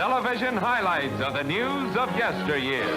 television highlights of the news of yesteryear.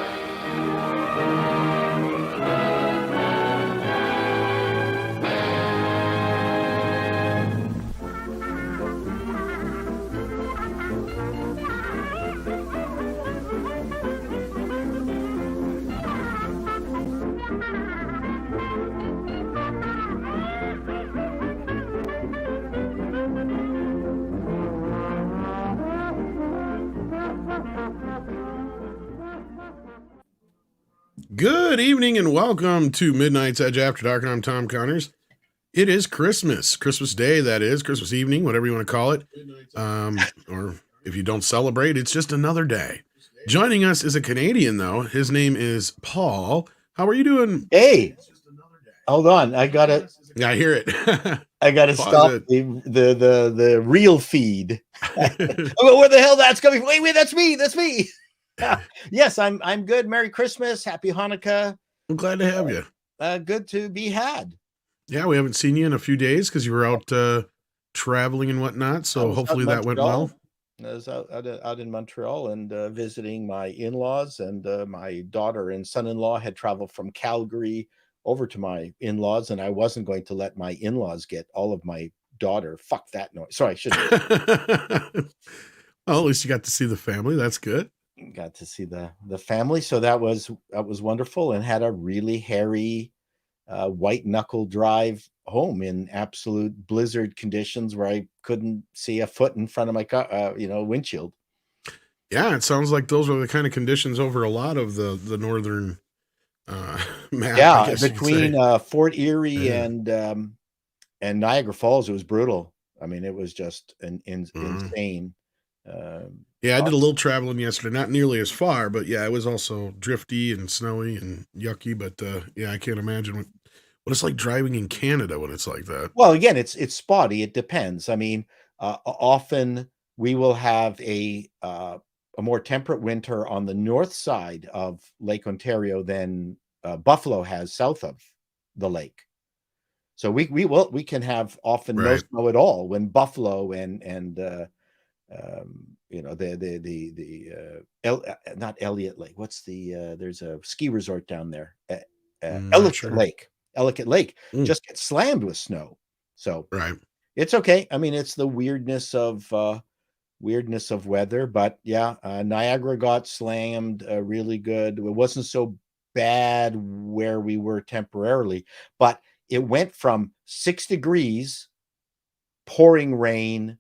Good evening and welcome to Midnight's Edge After Dark, and I'm Tom Connors. It is Christmas Day, that is, Christmas evening, whatever you want to call it. Or if you don't celebrate, it's just another day. Joining us is a Canadian, though. His name is Paul. How are you doing? Hey, hold on. I gotta. Yeah, I hear it. I gotta stop the real feed. Oh, where the hell that's coming from? Wait, that's me. That's me. Yes, I'm good. Merry Christmas. Happy Hanukkah. I'm glad to have you. Good to be had. Yeah, we haven't seen you in a few days because you were out traveling and whatnot. So hopefully that went well. I was out in Montreal and visiting my in-laws, and my daughter and son-in-law had traveled from Calgary over to my in-laws, and I wasn't going to let my in-laws get all of my daughter. Fuck that noise. Sorry, I shouldn't. Well, at least you got to see the family. That's good. Got to see the family, so that was wonderful, and had a really hairy white knuckle drive home in absolute blizzard conditions where I couldn't see a foot in front of my car, windshield. Yeah, it sounds like those are the kind of conditions over a lot of the northern map. Yeah, between Fort Erie and Niagara Falls, it was brutal. I mean, it was just insane. Yeah, I did a little traveling yesterday, not nearly as far, but yeah, it was also drifty and snowy and yucky. But yeah, I can't imagine what it's like driving in Canada when it's like that. Well, again, it's spotty. It depends. I mean, often we will have a more temperate winter on the north side of Lake Ontario than Buffalo has south of the lake. So we can have often no snow at all when Buffalo and not Elliott Lake. What's there's a ski resort down there, Ellicott Lake just gets slammed with snow. So it's okay. I mean, it's the weirdness of weather, but yeah, Niagara got slammed really good. It wasn't so bad where we were temporarily, but it went from 6 degrees, pouring rain,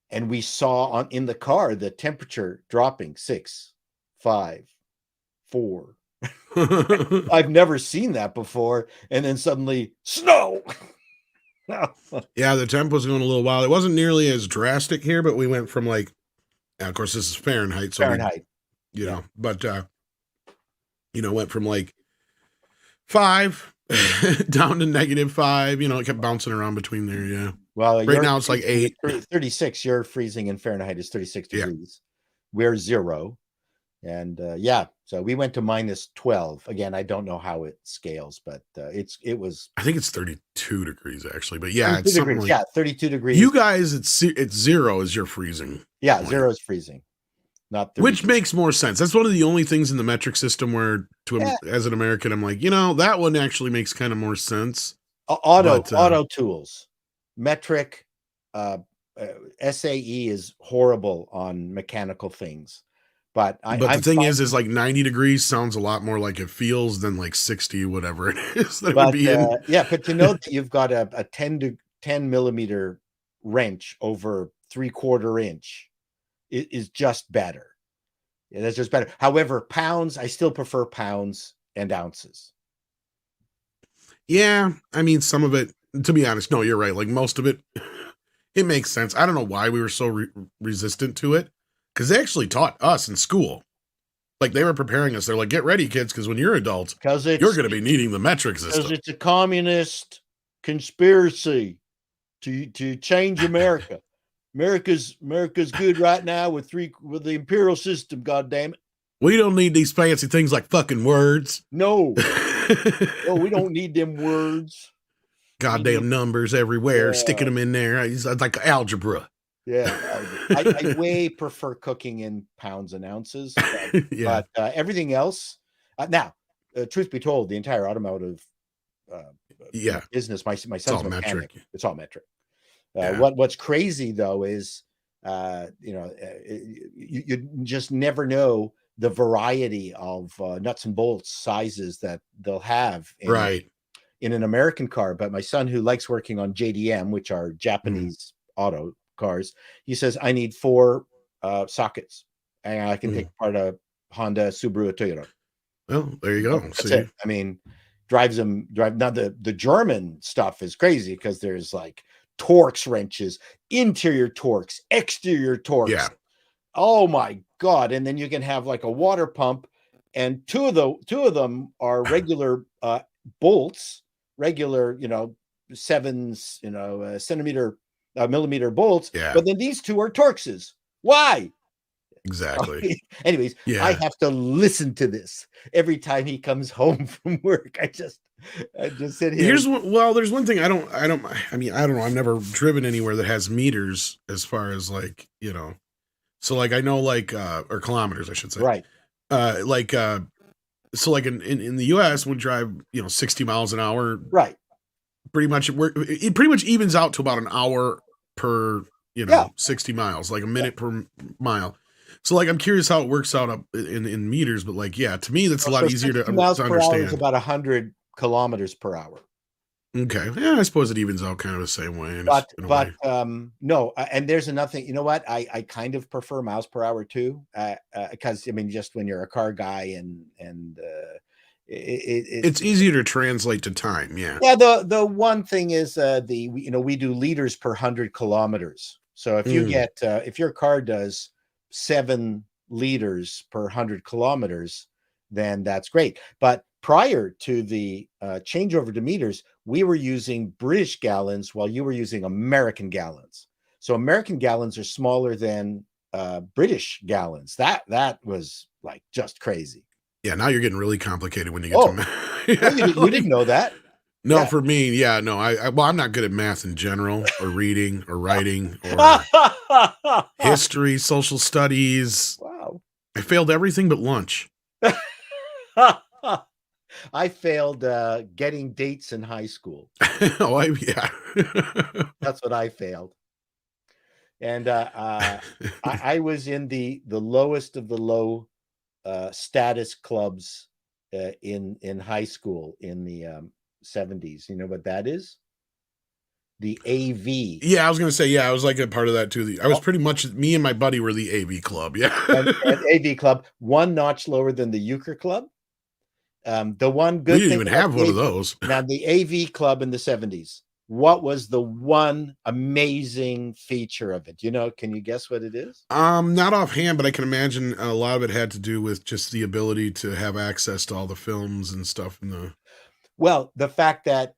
and we saw in the car the temperature dropping 6, 5, 4. I've never seen that before. And then suddenly snow. Yeah, the temp was going a little wild. It wasn't nearly as drastic here, but we went from of course, this is Fahrenheit. So Fahrenheit. Went from 5 down to -5. It kept bouncing around between there. Yeah. Well, right now it's 8. 36. Your freezing in Fahrenheit is 36 degrees. We're 0. And so we went to -12. Again, I don't know how it scales, but it was. I think it's 32 degrees actually, but yeah, it's something 32 degrees. You guys, it's 0 is your freezing. Yeah, 0 is freezing, not 32. Which makes more sense. That's one of the only things in the metric system where, as an American, I'm like, that one actually makes kind of more sense. Auto tools, metric, SAE is horrible on mechanical things. But the thing is 90 degrees sounds a lot more like it feels than 60, whatever it is that it would be in. But to know that you've got a 10 millimeter wrench over 3/4 inch is just better. Yeah, that's just better. However, pounds, I still prefer pounds and ounces. Yeah, I mean, some of it, to be honest, no, you're right. Most of it, it makes sense. I don't know why we were so resistant to it. Because they actually taught us in school. They were preparing us. They're like, get ready, kids, because when you're adults, you're going to be needing the metric system. Because it's a communist conspiracy to change America. America's good right now with the imperial system, goddammit. We don't need these fancy things like fucking words. No. No, we don't need them words. Goddamn numbers everywhere, sticking them in there. It's like algebra. Yeah. I way prefer cooking in pounds and ounces, but everything else. Now, truth be told, the entire automotive business. My son's a mechanic. It's all metric. What's crazy though is you just never know the variety of nuts and bolts sizes that they'll have in an American car. But my son, who likes working on JDM, which are Japanese auto cars, he says, I need 4 sockets and I can take apart a Honda, Subaru, Toyota. Well, there you go. That's it. I mean, drive now. The German stuff is crazy because there's like Torx wrenches, interior Torx, exterior Torx. Yeah. Oh my God. And then you can have like a water pump, and two of them are regular bolts, regular, 7 centimeter millimeter bolts. Yeah. But then these 2 are Torxes. Why? Exactly. Anyways, I have to listen to this every time he comes home from work. I just sit here. There's one thing I don't know. I've never driven anywhere that has meters as far as like, so like I know like or kilometers, I should say. Right. So like in the US we drive, 60 miles an hour. Right. Pretty much it pretty much evens out to about an hour per, 60 miles, like a minute per mile. So like I'm curious how it works out up in meters, but like to me that's a lot easier to understand. Per hour is about 100 kilometers per hour. Okay, I suppose it evens out kind of the same way. No, and there's another thing. You know what? I kind of prefer miles per hour too, because just when you're a car guy and it's easier to translate to time. Yeah. The one thing is we do liters per 100 kilometers. So if you get if your car does 7 liters per 100 kilometers, then that's great. But prior to the changeover to meters, we were using British gallons while you were using American gallons. So American gallons are smaller than British gallons. That was like just crazy. Yeah, now you're getting really complicated when you get to math. You didn't know that? No, for me, no. I'm not good at math in general, or reading, or writing, or history, social studies. Wow. I failed everything but lunch. I failed getting dates in high school. That's what I failed. And I was in the lowest of the low status clubs in high school in the 70s. You know what that is? The AV. Yeah, I was going to say, I was like a part of that too. I was pretty much, me and my buddy were the AV club. Yeah. and AV club, one notch lower than the Euchre club. The one good we didn't even have one of those. Now, the AV club in the 70s, what was the one amazing feature of it? Can you guess what it is? Not offhand, but I can imagine a lot of it had to do with just the ability to have access to all the films and stuff. Well, the fact that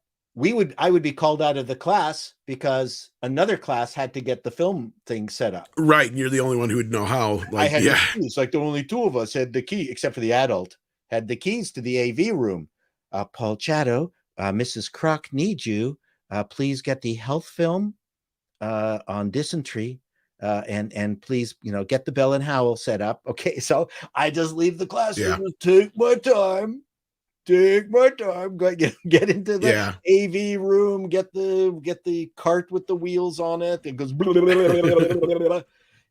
I would be called out of the class because another class had to get the film thing set up. Right. And you're the only one who would know how. I had the keys. Like the only 2 of us had the key, except for the adult, had the keys to the AV room. Paul Chato, Mrs. Croc needs you. Please get the health film on dysentery. And please, get the Bell and Howell set up. Okay. So I just leave the classroom and take my time, go get into the AV room, get the cart with the wheels on it. It goes, blah, blah, blah, blah.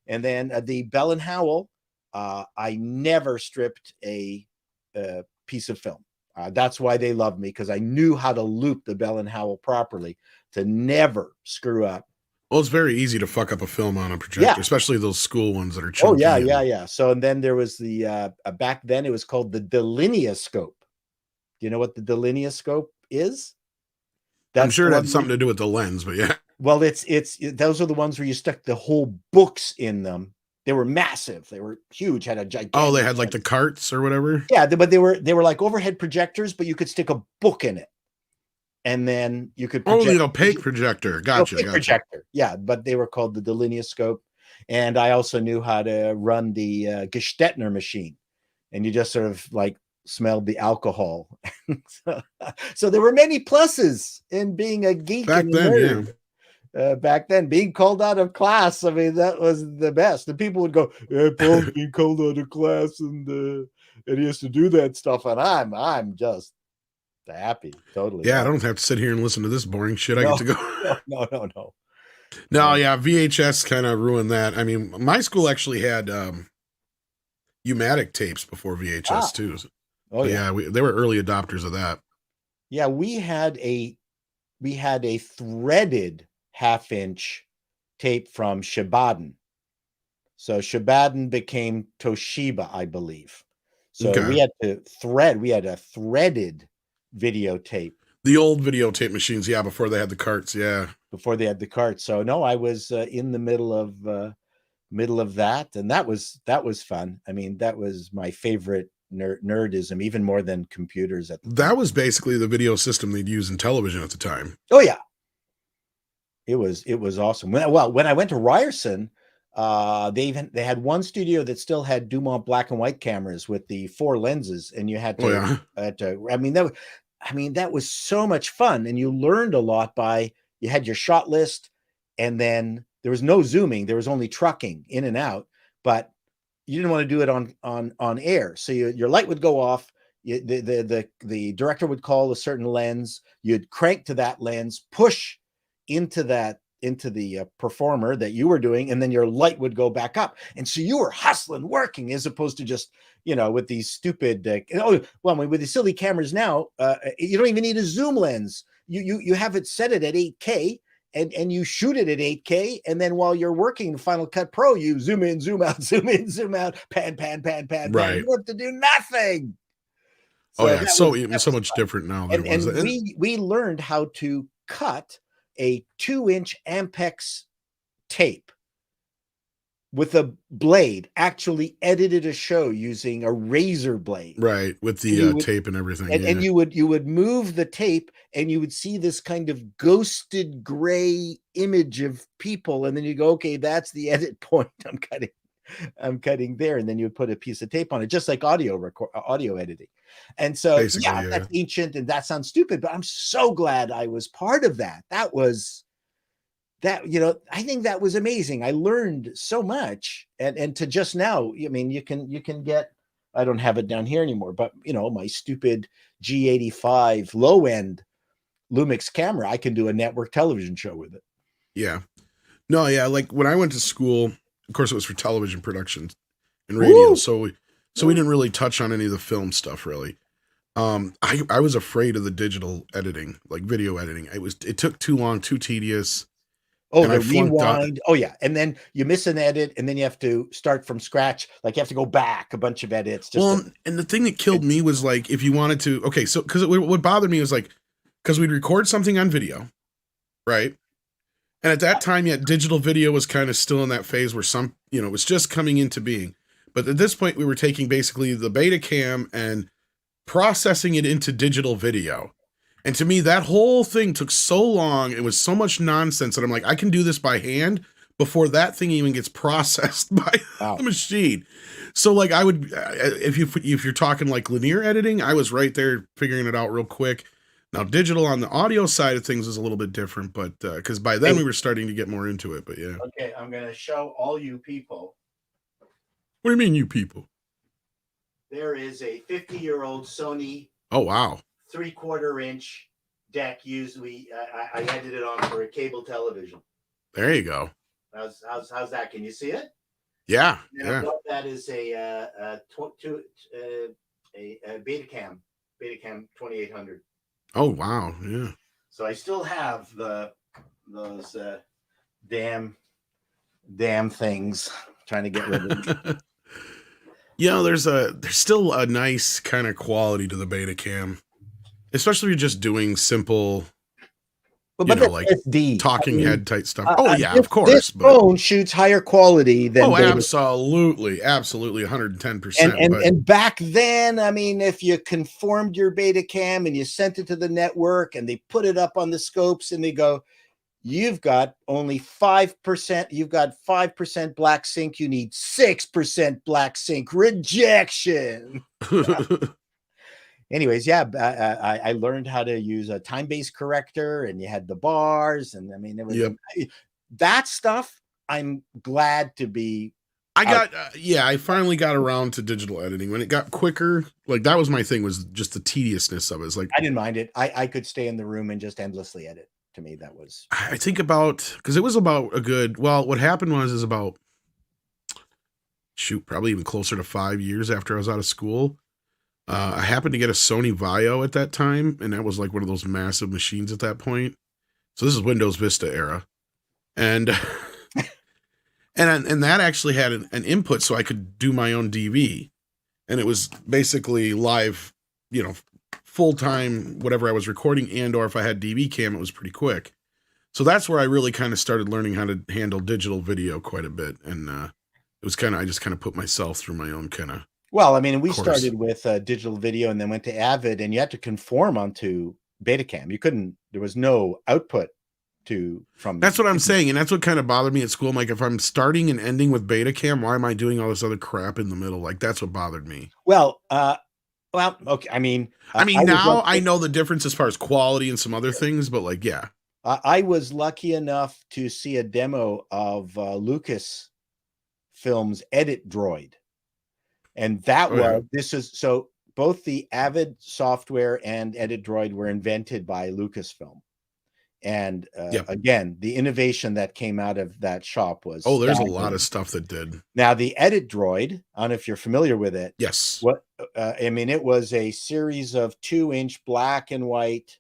And then the Bell and Howell, I never stripped a piece of film. That's why they loved me, because I knew how to loop the Bell and Howell properly to never screw up. Well, it's very easy to fuck up a film on a projector, especially those school ones that are chunky. Oh, yeah. So, and then there was the, back then it was called the delineoscope. Do you know what the delineoscope is? I'm sure it had something to do with the lens, but yeah. Well, those are the ones where you stuck the whole books in them. They were massive. They were huge. Had a gigantic. Oh, they had like the carts or whatever. Yeah, but they were like overhead projectors, but you could stick a book in it, and then you could. Project, an opaque projector. Gotcha. Projector. Yeah, but they were called the delineoscope, and I also knew how to run the Gestetner machine, and you just sort of like smelled the alcohol. So there were many pluses in being a geek back then. Yeah. back then, being called out of class. I mean, that was the best. And people would go, "Yeah, Paul's being called out of class, and he has to do that stuff." And I'm just happy, totally. Yeah, I don't have to sit here and listen to this boring shit. I No, get to go. no. No, yeah, VHS kind of ruined that. I mean, my school actually had U-matic tapes before VHS too. Oh yeah, they were early adopters of that. Yeah, we had a threaded 1/2-inch tape from Shibaden. So Shibaden became Toshiba, I believe. So we had a threaded videotape. The old videotape machines, yeah, before they had the carts, yeah. Before they had the carts. So no, I was in the middle of that, and that was fun. I mean, that was my favorite nerdism, even more than computers at the time. That was basically the video system they'd use in television at the time. Oh yeah. It was awesome. When I went to Ryerson, they had one studio that still had Dumont black and white cameras with the 4 lenses, and you had to, I mean, that was so much fun, and you learned a lot you had your shot list, and then there was no zooming, there was only trucking in and out, but you didn't want to do it on air. So your light would go off, the director would call a certain lens, you'd crank to that lens, push into the performer that you were doing, and then your light would go back up. And so you were hustling, working, as opposed to just, with these stupid, with the silly cameras now, you don't even need a zoom lens. You have it set it at 8K, and you shoot it at 8K. And then while you're working in Final Cut Pro, you zoom in, zoom out, zoom in, zoom out, pan. Right. You have to do nothing. So so much different now than it was. And we learned how to cut a 2-inch Ampex tape with a blade, actually edited a show using a razor blade. Right, with the tape and everything. And you would move the tape, and you would see this kind of ghosted gray image of people, and then you go, okay, that's the edit point. I'm cutting there, and then you would put a piece of tape on it, just like audio editing. And so that's ancient, and that sounds stupid, but I'm so glad I was part of that. I think that was amazing. I learned so much, and to just now, I mean, you can get, I don't have it down here anymore, but my stupid G85 low end Lumix camera, I can do a network television show with it. Yeah. No, yeah, like when I went to school, of course it was for television production and radio. Woo! So we didn't really touch on any of the film stuff really. I was afraid of the digital editing, like video editing. It took too long, too tedious. Oh, the rewind. Oh yeah. And then you miss an edit, and then you have to start from scratch. Like you have to go back a bunch of edits. And the thing that killed me was like, if you wanted to, okay, so because what bothered me was like, because we'd record something on video, right? And at that time, digital video was kind of still in that phase where it was just coming into being. But at this point, we were taking basically the Betacam and processing it into digital video. And to me, that whole thing took so long. It was so much nonsense that I'm like, I can do this by hand before that thing even gets processed by the machine. So like I would, if you're talking like linear editing, I was right there figuring it out real quick. Now, digital on the audio side of things is a little bit different, but because by then we were starting to get more into it. But yeah. Okay, I'm going to show all you people. What do you mean, you people? There is a 50-year-old Sony. Oh wow. 3/4-inch deck used. I edited it on for a cable television. There you go. How's that? Can you see it? Yeah. And above that is a Betacam 2800. Oh wow, yeah. So I still have those damn things. Trying to get rid of them. There's still a nice kind of quality to the Betacam, especially if you're just doing simple, like SD, talking head type stuff. Of course. This phone shoots higher quality than. Oh, absolutely, 110%. And back then, I mean, if you conformed your Betacam and you sent it to the network, and they put it up on the scopes, and they go, you've got only 5%. You've got 5% black sync. You need 6% black sync. Rejection. anyways, yeah, I learned how to use a time-based corrector, and you had the bars, and I mean, it was that stuff. I'm glad to be. I finally got around to digital editing when it got quicker. Like that was my thing, was just the tediousness of it. It's like I didn't mind it. I could stay in the room and just endlessly edit. To me, that was. I think about, because it was about a good. Well, what happened is about probably even closer to 5 years after I was out of school. I happened to get a Sony Vaio at that time, and that was like one of those massive machines at that point. So this is Windows Vista era, and and that actually had an input, so I could do my own DV, and it was basically live, full time whatever I was recording, and or if I had DV cam, it was pretty quick. So that's where I really kind of started learning how to handle digital video quite a bit, and it was I just kind of put myself through my own kind of. Well, I mean, we started with digital video and then went to Avid, and you had to conform onto Betacam. You couldn't. There was no output from. That's what I'm saying, and that's what kind of bothered me at school. I'm like, if I'm starting and ending with Betacam, why am I doing all this other crap in the middle? Like that's what bothered me. Well, okay. I mean, now I know the difference as far as quality and some other things, but like, yeah. I was lucky enough to see a demo of Lucas Films EditDroid. And that so both the Avid software and EditDroid were invented by Lucasfilm. And again, the innovation that came out of that shop was there's a lot of stuff that did. Now the EditDroid, I don't know if you're familiar with it. Yes. I mean, it was a series of 2-inch black and white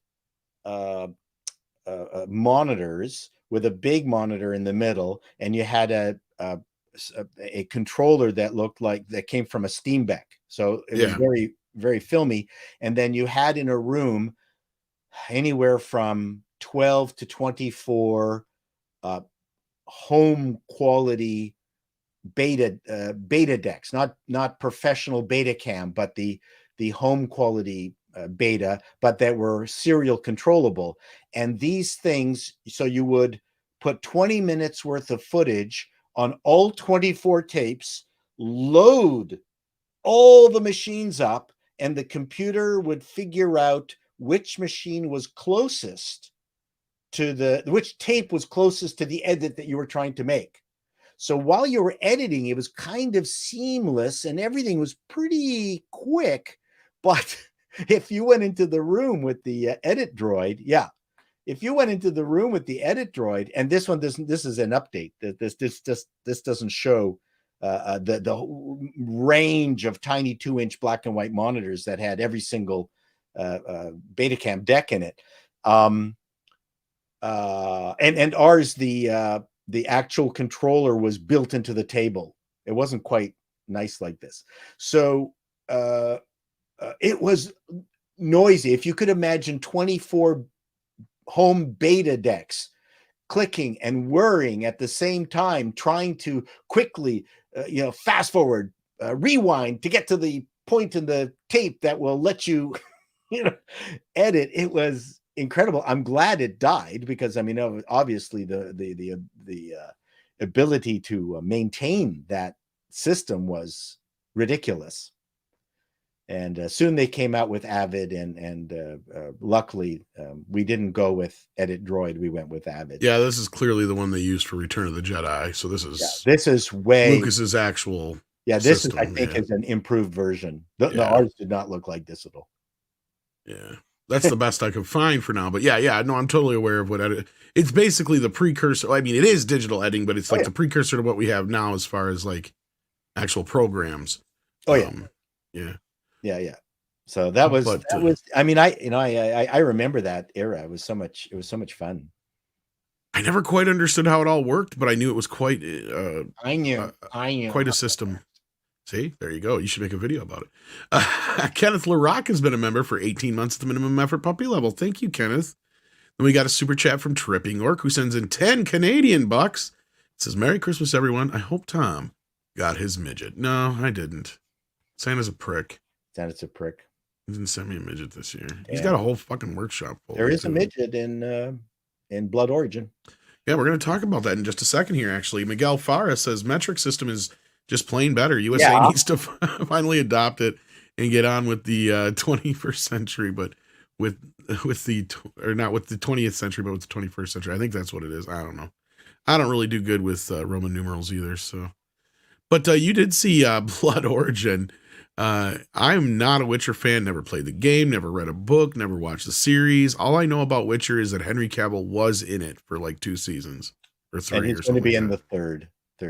monitors with a big monitor in the middle, and you had a controller that looked like that came from a Steambeck. So it was very, very filmy. And then you had in a room anywhere from 12 to 24 home quality beta decks, not professional Betacam, but the home quality beta, but that were serial controllable. And these things, so you would put 20 minutes worth of footage on all 24 tapes, load all the machines up, and the computer would figure out which machine was closest to which tape was closest to the edit that you were trying to make. So while you were editing, it was kind of seamless and everything was pretty quick. But if you went into the room with the EditDroid, if you went into the room with the EditDroid, and this is an update, that this doesn't show the range of tiny 2-inch black and white monitors that had every single Betacam deck in it. And ours, the actual controller was built into the table. It wasn't quite nice like this. So it was noisy. If you could imagine 24 home beta decks clicking and whirring at the same time, trying to quickly, fast forward, rewind to get to the point in the tape that will let you, edit. It was incredible. I'm glad it died because, I mean, obviously the ability to maintain that system was ridiculous. And soon they came out with Avid, and luckily we didn't go with EditDroid. We went with Avid. Yeah, this is clearly the one they used for Return of the Jedi. So this is way Lucas's actual. Yeah, this system, I think is an improved version. The ours did not look like this at all. Yeah, that's the best I could find for now. But no, I'm totally aware of what it's basically the precursor. I mean, it is digital editing, but it's like the precursor to what we have now as far as like actual programs. Yeah. So that was I mean, I remember that era. It was so much fun. I never quite understood how it all worked, but I knew it was quite I knew quite a system. See, there you go. You should make a video about it. Kenneth LaRock has been a member for 18 months at the minimum effort puppy level. Thank you, Kenneth. Then we got a super chat from Tripping Orc, who sends in 10 Canadian bucks. It says, "Merry Christmas, everyone. I hope Tom got his midget." No, I didn't. Santa's a prick. Santa's a prick. He didn't send me a midget this year. He's got a whole fucking workshop full. There is a midget in Blood Origin. Yeah, we're going to talk about that in just a second here, actually. Miguel Farah says metric system is just plain better. USA needs to finally adopt it. and get on with the 21st century, but with not with the 20th century, but with the 21st century. I think that's what it is. I don't know. I don't really do good with Roman numerals either. So, but you did see Blood Origin. I'm not a Witcher fan. Never played the game. Never read a book. Never watched the series. All I know about Witcher is that Henry Cavill was in it for like 2 seasons or 3. And he's going to be in the third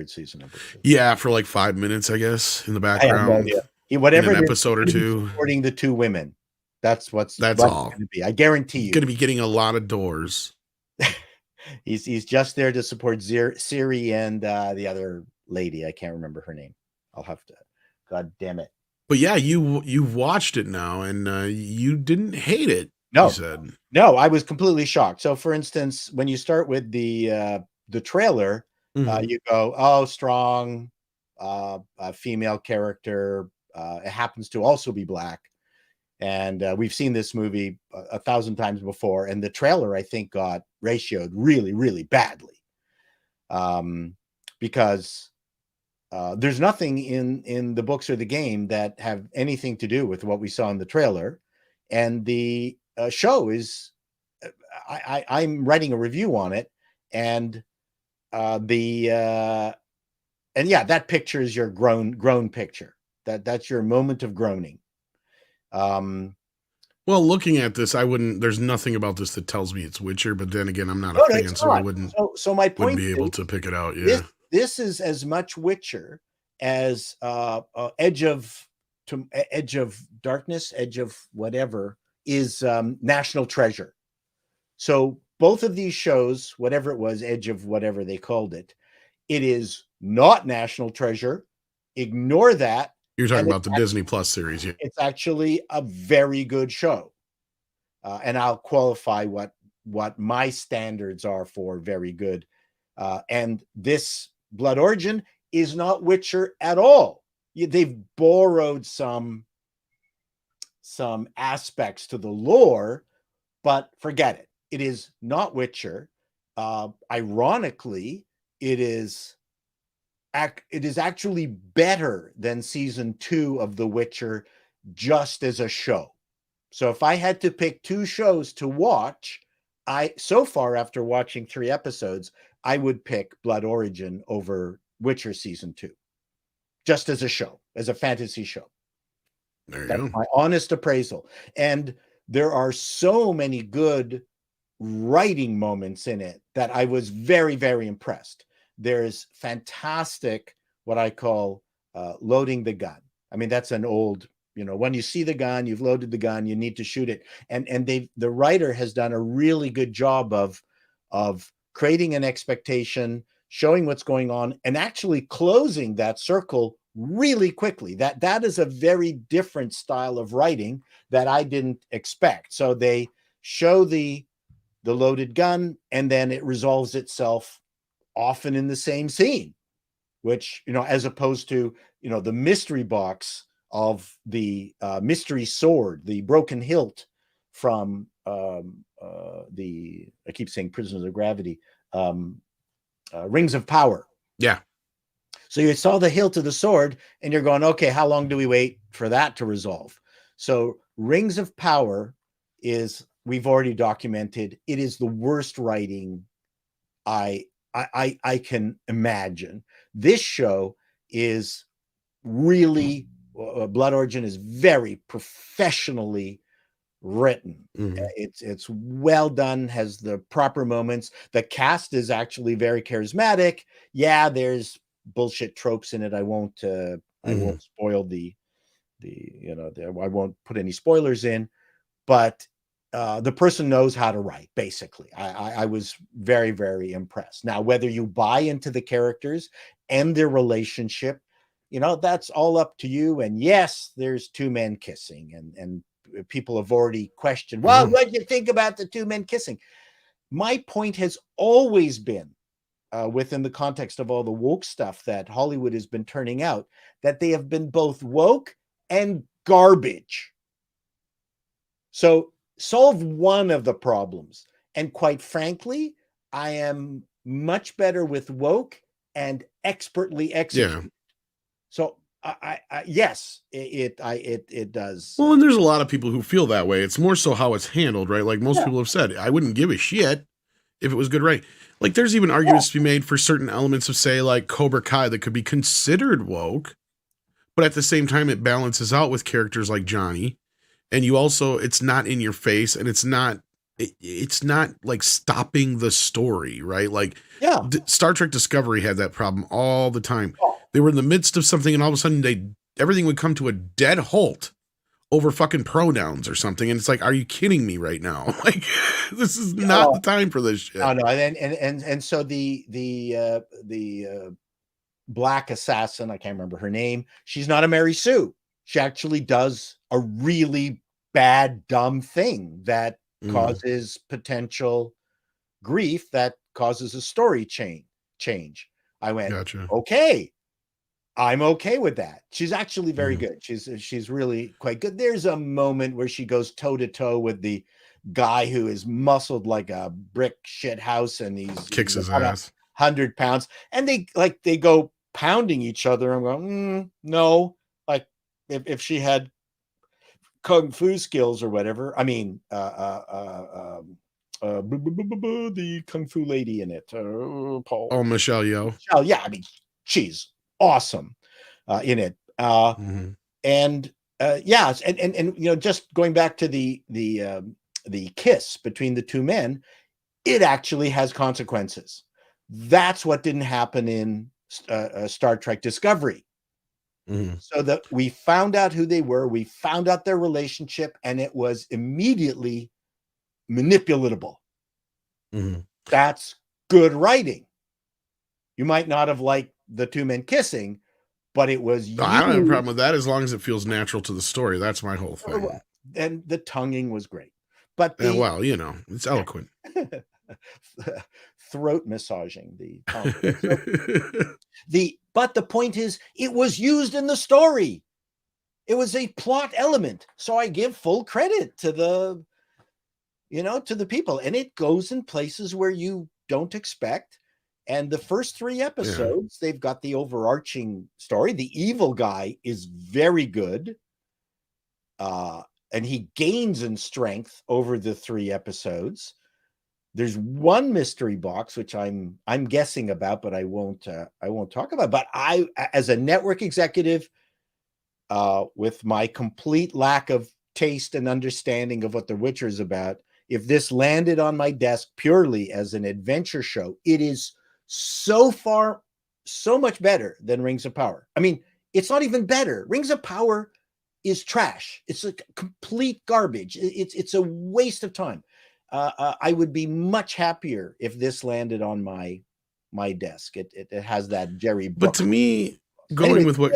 season of it. Yeah, for like 5 minutes, I guess, in the background. I have no idea. Whatever an episode or two, supporting the 2 women. That's all. Going to be. I guarantee you. He's going to be getting a lot of doors. He's just there to support Ciri and the other lady. I can't remember her name. I'll have to. God damn it. But yeah, you've watched it now, and you didn't hate it. No, you said. No, I was completely shocked. So, for instance, when you start with the trailer, you go, "Oh, strong, female character. It happens to also be black." And we've seen this movie 1,000 times before, and the trailer, I think, got ratioed really, really badly, because there's nothing in the books or the game that have anything to do with what we saw in the trailer, and the show is. I'm writing a review on it, and that picture is your groan picture. That's your moment of groaning. Well, looking at this, there's nothing about this that tells me it's Witcher, but then again, I'm not a fan, so I wouldn't my point wouldn't be able to pick it out. Yeah. This is as much Witcher as Edge of Darkness, Edge of whatever is National Treasure. So both of these shows, whatever it was, Edge of whatever they called it, it is not National Treasure. Ignore that. You're talking about the Disney Plus series. Yeah. It's actually a very good show. And I'll qualify what my standards are for very good. And this Blood Origin is not Witcher at all. They've borrowed some aspects to the lore, but forget it. It is not Witcher. Ironically, it is actually better than season 2 of The Witcher just as a show. So if I had to pick 2 shows to watch, so far after watching 3 episodes, I would pick Blood Origin over Witcher season 2, just as a show, as a fantasy show. That's my honest appraisal. And there are so many good writing moments in it that I was very, very impressed. There's fantastic, what I call loading the gun. I mean, that's an old, when you see the gun, you've loaded the gun, you need to shoot it. And the writer has done a really good job of creating an expectation, showing what's going on, and actually closing that circle really quickly. That is a very different style of writing that I didn't expect. So they show the loaded gun, and then it resolves itself often in the same scene, which, as opposed to, the mystery box of the mystery sword, the broken hilt from I keep saying Prisoners of Gravity, Rings of Power. Yeah. So you saw the hilt of the sword and you're going, okay, how long do we wait for that to resolve? So Rings of Power we've already documented, it is the worst writing I can imagine. This show is really, Blood Origin is very professionally written. Mm-hmm. It's well done, has the proper moments. The cast is actually very charismatic. Yeah, there's bullshit tropes in it. I won't spoil I won't put any spoilers in, but the person knows how to write, basically. I was very, very impressed. Now, whether you buy into the characters and their relationship, that's all up to you. And yes, there's 2 men kissing, and people have already questioned, well, what do you think about the 2 men kissing? My point has always been, within the context of all the woke stuff that Hollywood has been turning out, that they have been both woke and garbage. So solve one of the problems. And quite frankly, I am much better with woke and expertly executed. Yeah. So Yes, it does. Well, and there's a lot of people who feel that way. It's more so how it's handled, right? Like most people have said, I wouldn't give a shit if it was good, right? Like there's even arguments to be made for certain elements of, say, like Cobra Kai that could be considered woke, but at the same time, it balances out with characters like Johnny. And you also, it's not in your face, and it's not like stopping the story, right? Like Star Trek Discovery had that problem all the time. They were in the midst of something, and all of a sudden everything would come to a dead halt over fucking pronouns or something. And it's like, are you kidding me right now? Like, this is not the time for this shit. No, and so the black assassin, I can't remember her name. She's not a Mary Sue. She actually does a really bad, dumb thing that causes potential grief, that causes a story change. I went, okay, I'm okay with that. She's actually very good. She's really quite good. There's a moment where she goes toe to toe with the guy who is muscled like a brick shit house, and he's kicks his ass, 100 pounds, and they go pounding each other. I'm going, no, like if she had kung fu skills or whatever. I mean, the kung fu lady in it, Paul. Oh, Michelle Yeoh. Michelle, yeah, I mean, she's awesome in it. And you know, just going back to the kiss between the two men, it actually has consequences. That's what didn't happen in Star Trek Discovery. So that we found out who they were, we found out their relationship, and it was immediately manipulatable. That's good writing. You might not have liked the two men kissing, but it was. I don't have a problem with that as long as it feels natural to the story. That's my whole thing. And the tonguing was great, but well, you know, it's eloquent. Throat massaging but the point is, it was used in the story. It was a plot element, so I give full credit to the people, and it goes in places where you don't expect. And the first 3 episodes, they've got the overarching story. The evil guy is very good, and he gains in strength over the 3 episodes. There's one mystery box which I'm guessing about, but I won't talk about. But I, as a network executive, with my complete lack of taste and understanding of what The Witcher is about, if this landed on my desk purely as an adventure show, it is so far so much better than Rings of Power. I mean, it's not even better. Rings of Power is trash. It's like complete garbage. It's a waste of time. I would be much happier if this landed on my desk. It has that Jerry Bruckheimer. But to me, going with what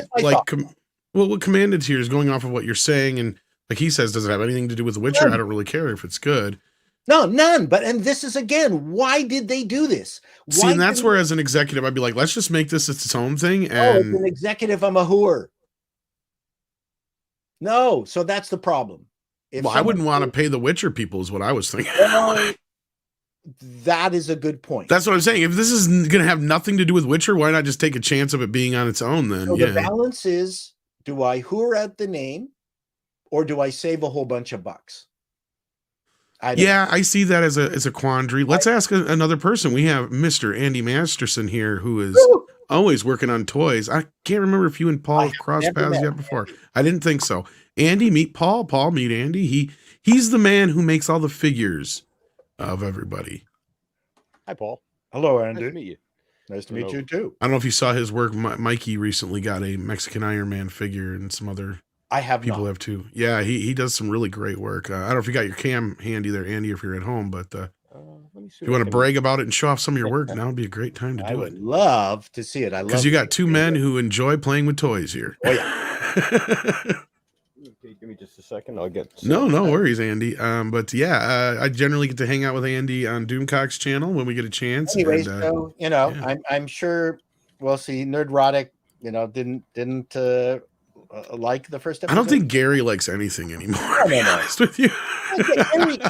what Commanded here is going off of what you're saying, and like he says, does it have anything to do with The Witcher? I don't really care if it's good. No, none. And this is, again, why did they do this? And that's where, as an executive, I'd be like, let's just make this its own thing. And as an executive, I'm a whore. No, so that's the problem. I wouldn't want to pay The Witcher people, is what I was thinking. That is a good point. That's what I'm saying. If this is going to have nothing to do with Witcher, why not just take a chance of it being on its own then? So the balance is, do I whore out the name, or do I save a whole bunch of bucks? I see that as a quandary. Let's ask another person. We have Mr. Andy Masterson here, who is always working on toys. I can't remember if you and Paul have crossed paths yet before. I didn't think so. Andy, meet Paul. Paul, meet Andy. He's the man who makes all the figures of everybody. Hi, Paul. Hello, Andy. Nice to meet you. Nice to meet you too. I don't know if you saw his work. Mikey recently got a Mexican Iron Man figure, and some other people have too. Yeah, he does some really great work. I don't know if you got your cam handy there, Andy, if you're at home, but if you want to brag about it and show off some of your work, now would be a great time to do it. I would love to see it. Because you got 2 men who enjoy playing with toys here. Oh yeah. Okay, give me just a second. I'll get. No worries, Andy. But yeah, I generally get to hang out with Andy on Doomcock's channel when we get a chance. Anyways, so I'm sure we'll see. Nerdrotic, didn't like the first episode. I don't think Gary likes anything anymore. To be honest with you.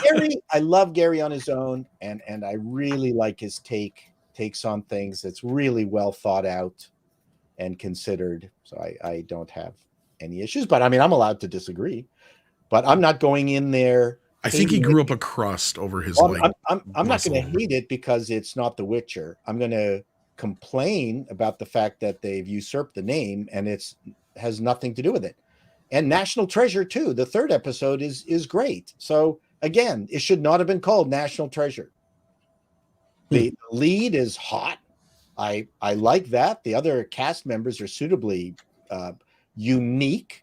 Gary, I love Gary on his own, and I really like his takes on things. It's really well thought out. and considered. So I don't have any issues, but I mean, I'm allowed to disagree, but I'm not going in there. I think he grew up a crust over his I'm not muscle. going to hate it because it's not The Witcher. I'm going to complain about the fact that they've usurped the name and has nothing to do with it. And National Treasure too. The third episode is great. So again, it should not have been called National Treasure. The lead is hot. I like that. The other cast members are suitably unique,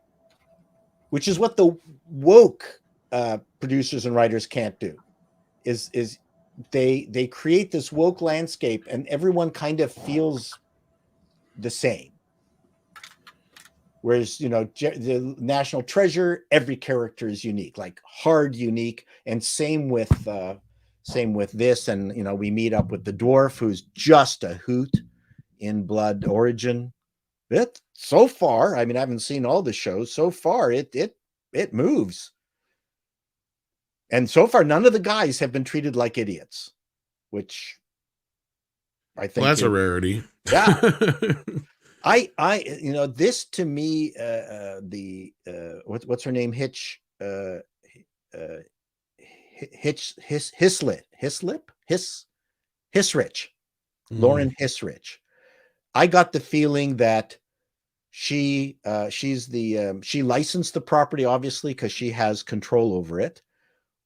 which is what the woke producers and writers can't do. Is they create this woke landscape and everyone kind of feels the same. Whereas, the National Treasure, every character is unique, like hard unique. And same with this. And, we meet up with the dwarf who's just a hoot in Blood Origin. So far, I mean, I haven't seen all the shows. So far, it moves. And so far, none of the guys have been treated like idiots, which I think that's a rarity. Yeah. This to me, what's her name? Hissrich, Lauren Hissrich. I got the feeling that she licensed the property, obviously, because she has control over it.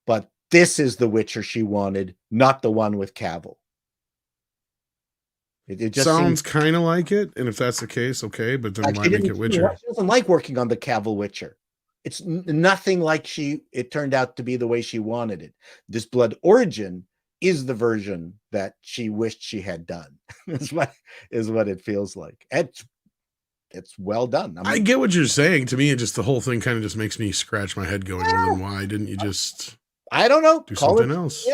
But this is the Witcher she wanted, not the one with Cavill. It just sounds kind of like it, and if that's the case, okay. But then why make it Witcher? She doesn't like working on the Cavill Witcher. It's nothing like it turned out to be the way she wanted it. This Blood Origin is the version that she wished she had done. is what it feels like. It's well done. I get what you're saying. To me, the whole thing kind of just makes me scratch my head going, well, then why didn't you just? I don't know. Do something else.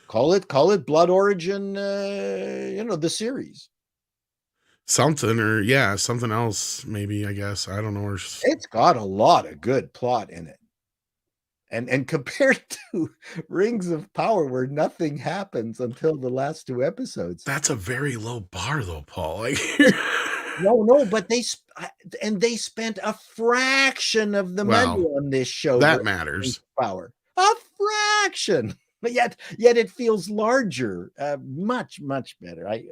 Call it Blood Origin, the series. Something something else, maybe, I guess. I don't know. It's got a lot of good plot in it. And compared to Rings of Power, where nothing happens until the last two episodes. That's a very low bar, though, Paul. Like, no, but they spent a fraction of the money on this show. That matters. Power. A fraction. But yet it feels larger, much, much better. I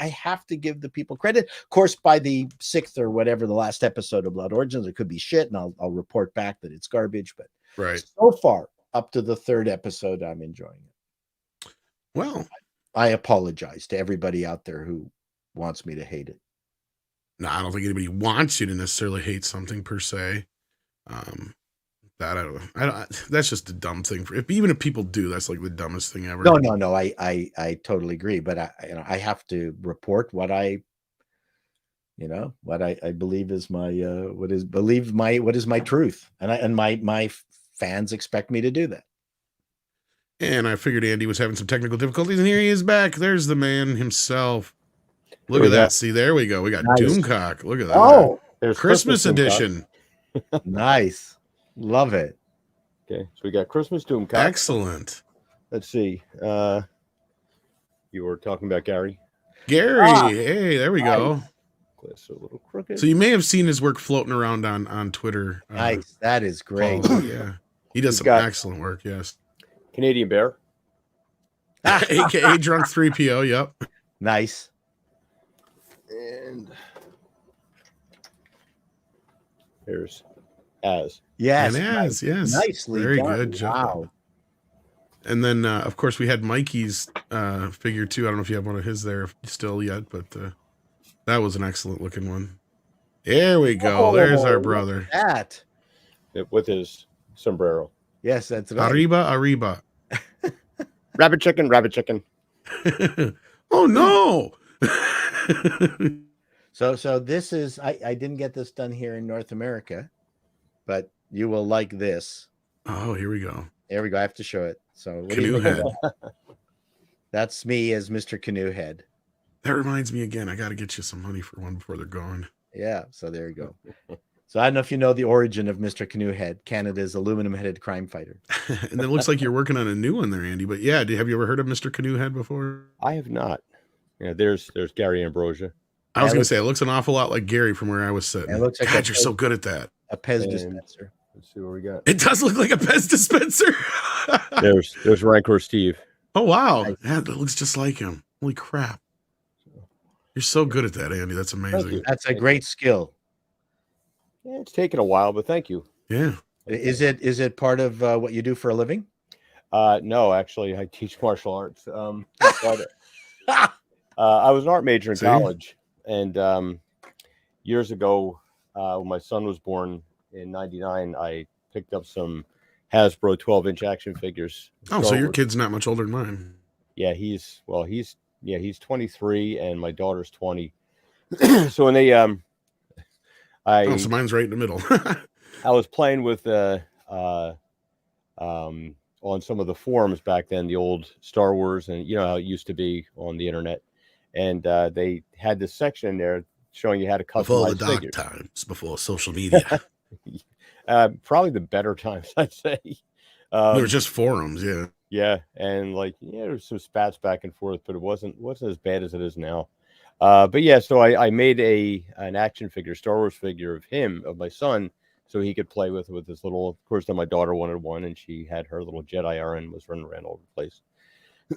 have to give the people credit. Of course, by the 6th or whatever, the last episode of Blood Origins, it could be shit, and I'll report back that it's garbage. But so far, up to the 3rd episode, I'm enjoying it. Well, I apologize to everybody out there who wants me to hate it. No, I don't think anybody wants you to necessarily hate something per se. That I don't. That's just a dumb thing. Even if people do, that's like the dumbest thing ever. No. I totally agree. But I have to report what I believe is my what is my truth, and my fans expect me to do that. And I figured Andy was having some technical difficulties, and here he is back. There's the man himself. Look at that. See, there we go. We got nice. Doomcock. Look at that. Oh, there's Christmas edition. Nice. Love it. Okay, so we got Christmas Doomcock. Excellent. Let's see. You were talking about Gary. Hey, there we go. It's a little crooked. So you may have seen his work floating around on Twitter. Nice. That is great. Paul, yeah. He does some excellent work, yes. Canadian Bear. AKA Drunk 3PO, yep. Nice. And there's Az. Yes. And Az, yes. Nicely very done. good job. Wow. And then, of course, we had Mikey's figure, too. I don't know if you have one of his there still yet, but that was an excellent looking one. There we go. There's our brother. That. With his sombrero. Yes, that's right. Arriba. Rabbit chicken. Oh, no. So this is, I didn't get this done here in North America, but you will like this. Oh, here we go. There we go. I have to show it. So Canoe Head. That's me as Mr. Canoe Head. That reminds me again. I got to get you some money for one before they're gone. Yeah. So there you go. So I don't know if you know the origin of Mr. Canoe Head, Canada's aluminum-headed crime fighter. And it looks like you're working on a new one there, Andy. But yeah, have you ever heard of Mr. Canoe Head before? I have not. Yeah, there's Gary Ambrosia. I was going to say, it looks an awful lot like Gary from where I was sitting. It looks like God, you're so good at that. A Pez dispenser. Let's see what we got. It does look like a Pez dispenser. There's Rancor Steve. Oh, wow. Yeah, that looks just like him. Holy crap. You're so good at that, Andy. That's amazing. That's a great skill. Yeah, it's taken a while, but thank you. Yeah. Is it part of what you do for a living? No, actually, I teach martial arts. I was an art major in college, and years ago, when my son was born in '99, I picked up some Hasbro 12-inch action figures. Oh, so your kid's not much older than mine. Yeah, he's 23, and my daughter's 20. So when they so mine's right in the middle. I was playing with on some of the forums back then, the old Star Wars, and you know how it used to be on the internet. And they had this section in there showing you how to customize before the dark figures. times, before social media. Probably the better times, I'd say. There were just forums, yeah. Yeah, and there's some spats back and forth, but it wasn't as bad as it is now. But yeah, so I made an action figure, Star Wars figure of my son, so he could play with his little. Of course, then my daughter wanted one, and she had her little Jedi R and was running around all over the place.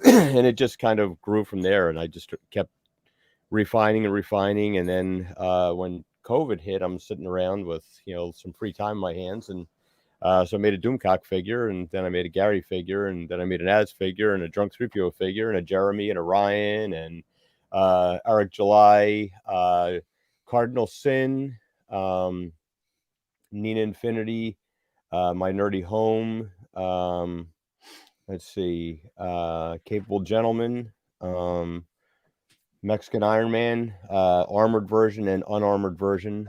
And it just kind of grew from there, and I just kept refining, and then when COVID hit, I'm sitting around with some free time in my hands, and so I made a Doomcock figure, and then I made a Gary figure, and then I made an Az figure, and a Drunk 3PO figure, and a Jeremy, and a Ryan, and Eric July, Cardinal Sin, Nina Infinity, My Nerdy Home, let's see, Capable Gentleman, Mexican Iron Man, armored version and unarmored version.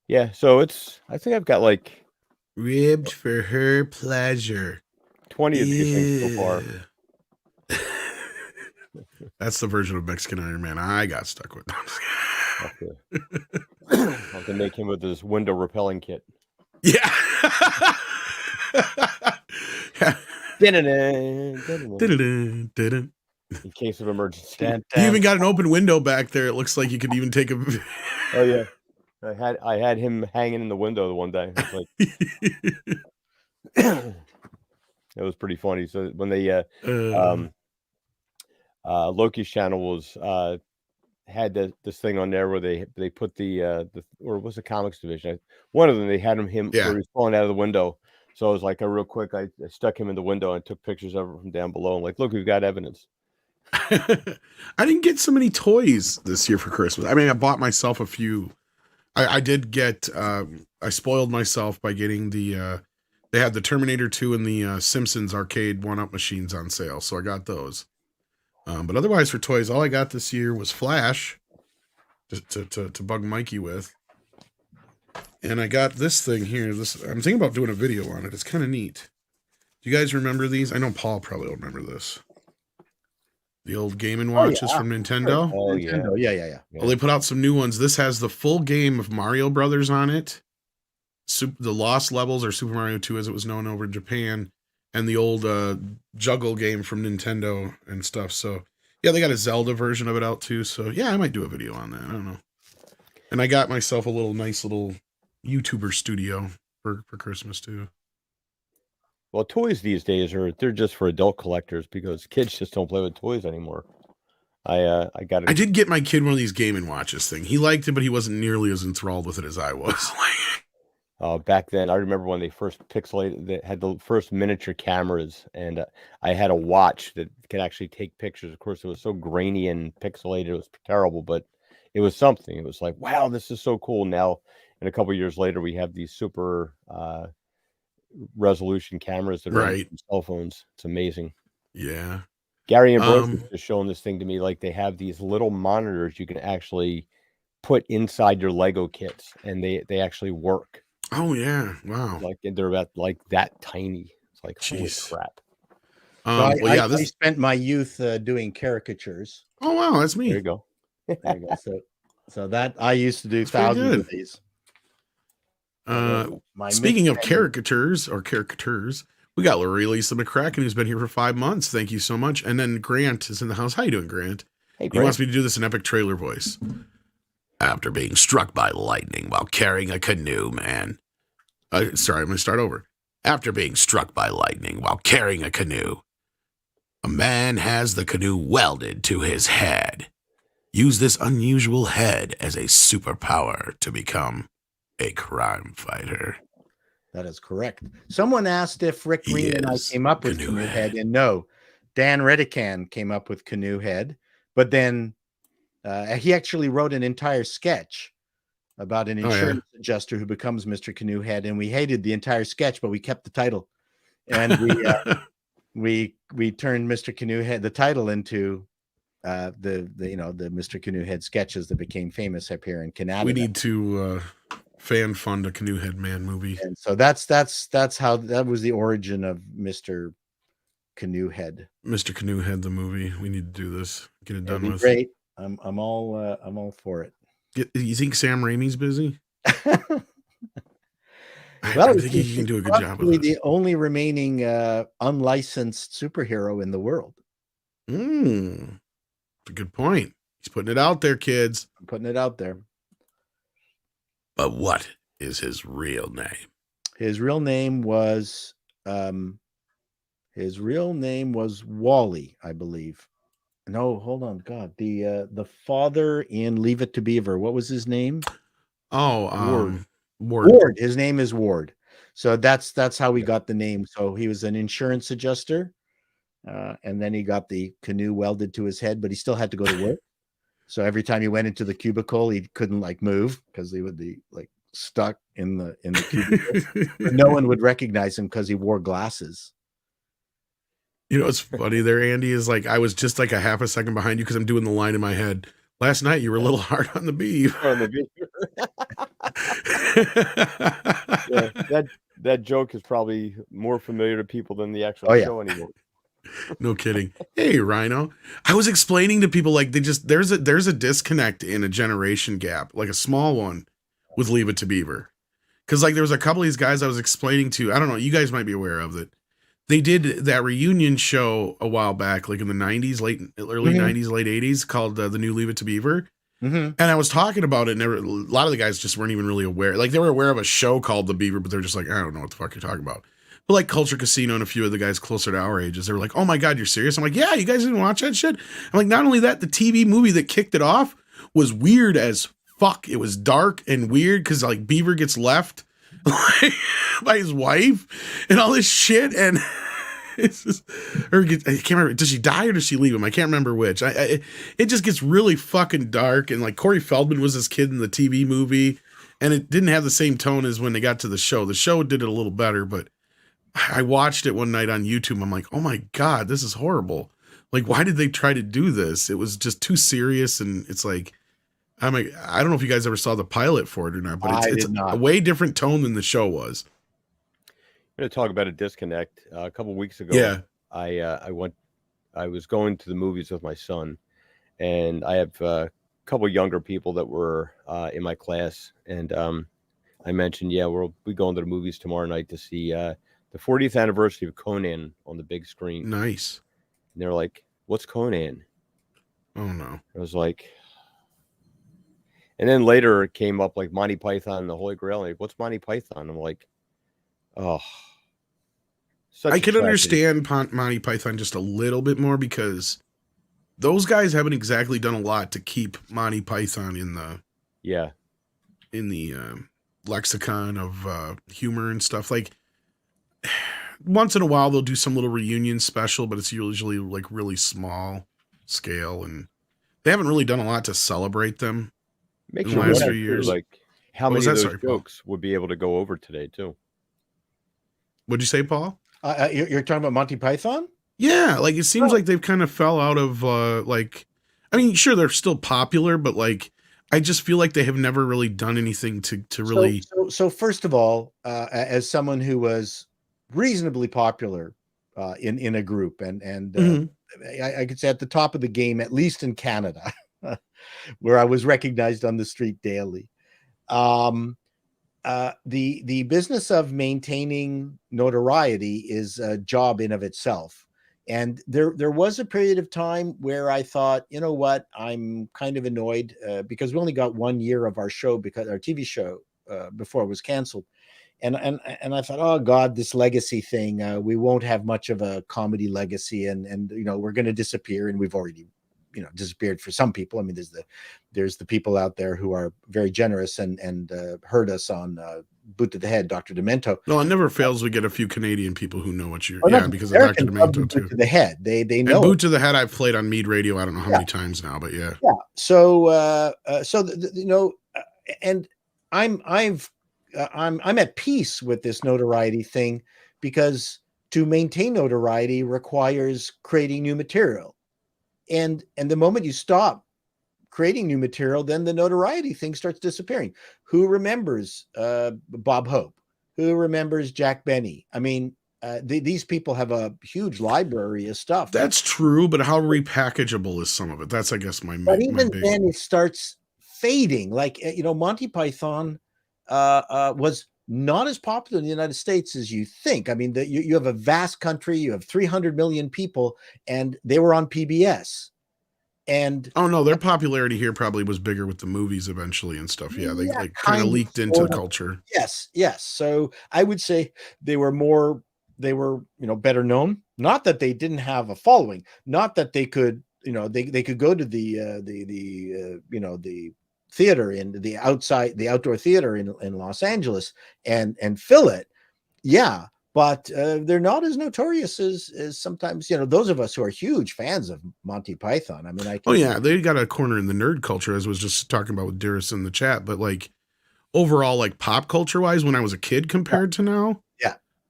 Yeah, so I think I've got ribbed for her pleasure. 20 of these things so far. That's the version of Mexican Iron Man I got stuck with. I'll have to make him with his window repelling kit. Yeah. In case of emergency. You even got an open window back there. It looks like you could even take a. Oh yeah, I had him hanging in the window the one day. It was pretty funny. So when they Loki's channel was had this thing on there where they put the or it was the comics division. One of them they had him where he was falling out of the window. So I was like, real quick, I stuck him in the window and took pictures of it from down below. I'm like, look, we've got evidence. I didn't get so many toys this year for Christmas. I mean, I bought myself a few. I did get. I spoiled myself by getting the. They had the Terminator 2 and the Simpsons arcade 1-up machines on sale, so I got those. But otherwise, for toys, all I got this year was Flash, to bug Mikey with. And I got this thing here. I'm thinking about doing a video on it. It's kind of neat. Do you guys remember these? I know Paul probably will remember this. The old Game & Watches from Nintendo. Oh, Nintendo. Yeah. Well, they put out some new ones. This has the full game of Mario Brothers on it. The Lost Levels, or Super Mario 2 as it was known over in Japan. And the old Juggle game from Nintendo and stuff. So, yeah, they got a Zelda version of it out too. So, yeah, I might do a video on that. I don't know. And I got myself a nice little YouTuber studio for Christmas too. Well, toys these days they're just for adult collectors because kids just don't play with toys anymore. I did get my kid one of these Game & Watches thing. He liked it, but he wasn't nearly as enthralled with it as I was. Back then, I remember when they first they had the first miniature cameras, and I had a watch that could actually take pictures. Of course, it was so grainy and pixelated; it was terrible, but it was something. It was like, wow, this is so cool. Now, and a couple of years later, we have these super resolution cameras that are on cell phones. It's amazing. Yeah. Gary Ambrose is showing this thing to me. Like, they have these little monitors you can actually put inside your Lego kits, and they actually work. Oh yeah! Wow. Like, they're about like that tiny. It's like, holy crap. I spent my youth doing caricatures. Oh wow, that's me. There you go. There you go. So that I used to do thousands of these. Speaking of caricatures, we got Lisa McCracken, who's been here for 5 months. Thank you so much. And then Grant is in the house. How you doing, Grant? Hey, He wants me to do this in epic trailer voice. After being struck by lightning while carrying a canoe, man. Sorry, I'm going to start over. After being struck by lightning while carrying a canoe, a man has the canoe welded to his head. Use this unusual head as a superpower to become a crime fighter. That is correct. Someone asked if Rick Green and I came up with Canoe Head, and no, Dan Redican came up with Canoe Head. But then he actually wrote an entire sketch about an insurance adjuster who becomes Mr. Canoe Head, and we hated the entire sketch, but we kept the title, and we turned Mr. Canoe Head, the title, into the Mr. Canoe Head sketches that became famous up here in Canada. We need to fan fund a Canoe Head Man movie, and so that's how that was the origin of Mr. Canoe Head. Mr. Canoe Head, the movie. We need to do this. Get it done with. Great. I'm all for it. You think Sam Raimi's busy? Well, I think he can do a good job with it. The only remaining unlicensed superhero in the world. That's a good point. He's putting it out there, kids. I'm putting it out there. But what is his real name? His real name was Wally, I believe. No, hold on. God, the father in Leave It to Beaver. What was his name? Oh, Ward. His name is Ward. So that's how we got the name. So he was an insurance adjuster, and then he got the canoe welded to his head, but he still had to go to work. So every time he went into the cubicle, he couldn't move because he would be stuck in the cubicle. No one would recognize him because he wore glasses. You know what's funny there, Andy, is I was just a half a second behind you because I'm doing the line in my head. Last night you were a little hard on the beef. Yeah, that joke is probably more familiar to people than the actual show anymore. No kidding. Hey, Rhino. I was explaining to people there's a disconnect in a generation gap, a small one with Leave It to Beaver. Because there was a couple of these guys I was explaining to. I don't know, you guys might be aware of it. They did that reunion show a while back, in the 90s, early 90s, late 80s, called The New Leave It to Beaver. Mm-hmm. And I was talking about it, and a lot of the guys just weren't even really aware. They were aware of a show called The Beaver, but they're just I don't know what the fuck you're talking about. But Culture Casino and a few of the guys closer to our ages, they were oh my God, you're serious? I'm yeah, you guys didn't watch that shit? I'm not only that, the TV movie that kicked it off was weird as fuck. It was dark and weird because Beaver gets left by his wife and all this shit, and it's just, I can't remember. Does she die or does she leave him? I can't remember which. It just gets really fucking dark, and Corey Feldman was this kid in the TV movie, and it didn't have the same tone as when they got to the show. The show did it a little better, but I watched it one night on YouTube. I'm oh my God, this is horrible. Why did they try to do this? It was just too serious, and it's I don't know if you guys ever saw the pilot for it or not, but it's a way different tone than the show was. I'm going to talk about a disconnect. A couple of weeks ago, yeah, I was going to the movies with my son, and I have a couple of younger people that were in my class, and I mentioned, we'll be going to the movies tomorrow night to see the 40th anniversary of Conan on the big screen. Nice. And they're like, "What's Conan?" Oh no. I was and then later it came up Monty Python and the Holy Grail. What's Monty Python? I'm oh. I can understand Monty Python just a little bit more because those guys haven't exactly done a lot to keep Monty Python in the lexicon of humor and stuff. Once in a while they'll do some little reunion special, but it's usually really small scale, and they haven't really done a lot to celebrate them in the last few years. How many of those jokes would be able to go over today too? What'd you say, Paul? You're talking about Monty Python? Yeah, it seems like they've kind of fell out of sure, they're still popular, but I just feel like they have never really done anything to really. So first of all, as someone who was reasonably popular in a group, and I could say at the top of the game, at least in Canada, where I was recognized on the street daily. The business of maintaining notoriety is a job in of itself. And there was a period of time where I thought, you know what, I'm kind of annoyed because we only got 1 year of our show, because our TV show before it was canceled. And I thought, oh God, this legacy thing, we won't have much of a comedy legacy, and you know, we're going to disappear. And we've already, you know, disappeared for some people. I mean, there's the people out there who are very generous and heard us on Boot to the Head, Dr. Demento. No, it never fails. We get a few Canadian people who know what you're. Oh, no, yeah, because of Dr. Demento too. Boot to the Head, they know. And Boot to the Head, I've played on Mead Radio. I don't know how many times now, but yeah. Yeah. So you know, and I'm at peace with this notoriety thing, because to maintain notoriety requires creating new material. And the moment you stop creating new material, then the notoriety thing starts disappearing. Who remembers Bob Hope? Who remembers Jack Benny? I mean, these people have a huge library of stuff. That's true, but how repackageable is some of it? That's, I guess, But even then, it starts fading. Like, you know, Monty Python was not as popular in the United States as you think. I mean, you have a vast country, you have 300 million people, and they were on PBS. And oh no, their popularity here probably was bigger with the movies eventually and stuff. Yeah, they like kind of leaked into the culture. Yes. So I would say they were, you know, better known. Not that they didn't have a following, not that they could, you know, they could go to the you know, the theater in the outdoor theater in Los Angeles and fill it. Yeah. But they're not as notorious as sometimes, you know, those of us who are huge fans of Monty Python. I mean, oh yeah, they got a corner in the nerd culture, as I was just talking about with Dearest in the chat. But like overall, like pop culture wise, when I was a kid compared to now,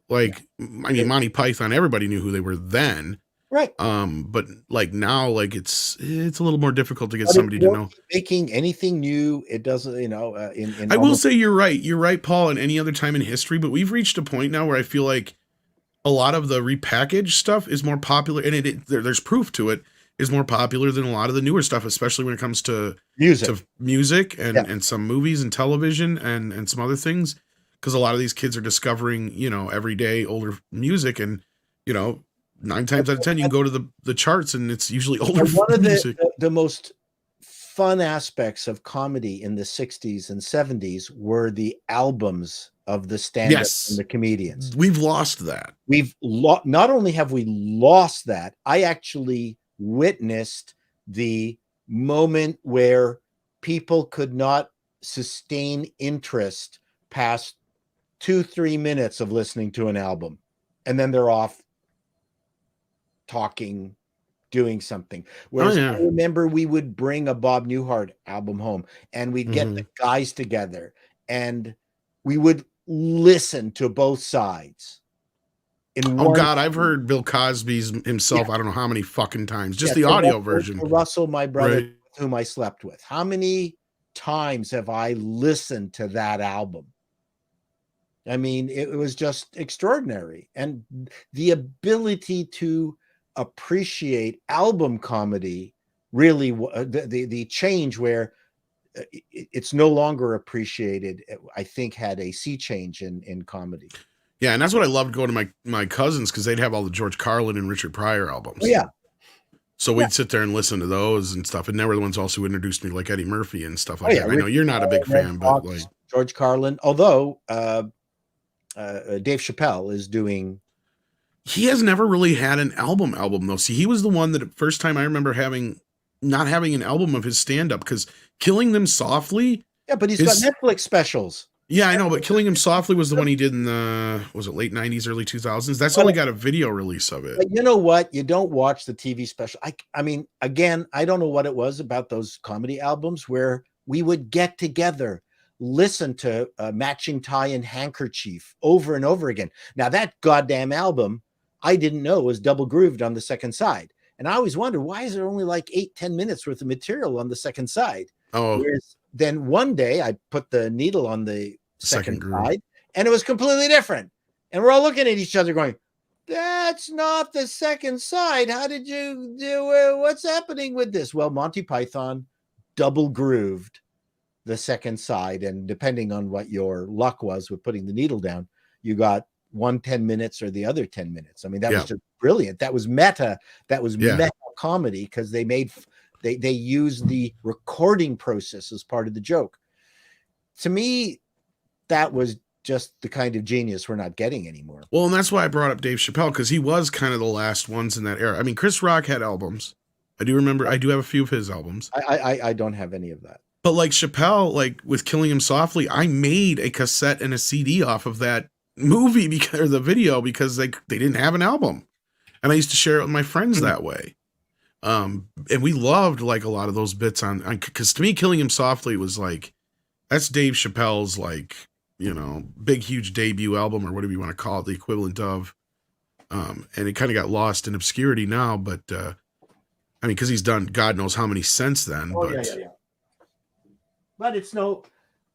like I mean, Monty Python, everybody knew who they were then, right? But like now, like it's a little more difficult to get somebody to know. Making anything new, it doesn't, you know. I will say you're right, Paul. And any other time in history, but we've reached a point now where I feel like a lot of the repackaged stuff is more popular, and there's proof to it, is more popular than a lot of the newer stuff, especially when it comes to music and some movies and television and some other things, because a lot of these kids are discovering, you know, every day older music, and you know, 9 times out of 10 you can go to the charts and it's usually older music. The most fun aspects of comedy in the 60s and 70s were the albums of the stand-ups and the comedians. We've lost that. Not only have we lost that, I actually witnessed the moment where people could not sustain interest past 2-3 minutes of listening to an album, and then they're off talking, doing something. Whereas I remember we would bring a Bob Newhart album home, and we'd get the guys together, and we would listen to both sides. Oh God, I've heard Bill Cosby's himself. I don't know how many fucking times. Just the audio version. Russell, my brother, whom I slept with. How many times have I listened to that album? I mean, it was just extraordinary, and the ability to appreciate album comedy really, the change where it's no longer appreciated, I think, had a sea change in comedy. Yeah, and that's what I loved going to my cousins, because they'd have all the George Carlin and Richard Pryor albums. Oh, yeah. So we'd sit there and listen to those and stuff, and they were the ones also who introduced me, like Eddie Murphy and stuff like that. I know you're not a big fan, but like George Carlin, although Dave Chappelle is doing. He has never really had an album though. See, he was the one that first time I remember not having an album of his stand-up, because Killing Them Softly. Yeah, but he's got Netflix specials. Yeah, I know, but Killing Him Softly was the one he did in the, was it late 90s, early 2000s? That's only got a video release of it. But you know what? You don't watch the TV special. I mean, again, I don't know what it was about those comedy albums where we would get together, listen to Matching Tie and Handkerchief over and over again. Now, that goddamn album, I didn't know was double grooved on the second side. And I always wondered, why is there only like 8-10 minutes worth of material on the second side? Oh. Whereas then one day I put the needle on the second side and it was completely different. And we're all looking at each other going, that's not the second side. How did you do? What's happening with this? Well, Monty Python double grooved the second side. And depending on what your luck was with putting the needle down, you got one 10 minutes or the other 10 minutes. I mean, that was just brilliant. That was meta. That was meta comedy because they used the recording process as part of the joke. To me, that was just the kind of genius we're not getting anymore. Well, and that's why I brought up Dave Chappelle, because he was kind of the last ones in that era. I mean, Chris Rock had albums. I do remember. I do have a few of his albums. I don't have any of that. But like Chappelle, like with Killing Him Softly, I made a cassette and a CD off of that movie because the video, because they didn't have an album, and I used to share it with my friends that way. And we loved like a lot of those bits on because to me, Killing Him Softly was like, that's Dave Chappelle's like, you know, big, huge debut album or whatever you want to call it, the equivalent of. And it kind of got lost in obscurity now, but I mean, because he's done God knows how many since then. Oh, but but it's no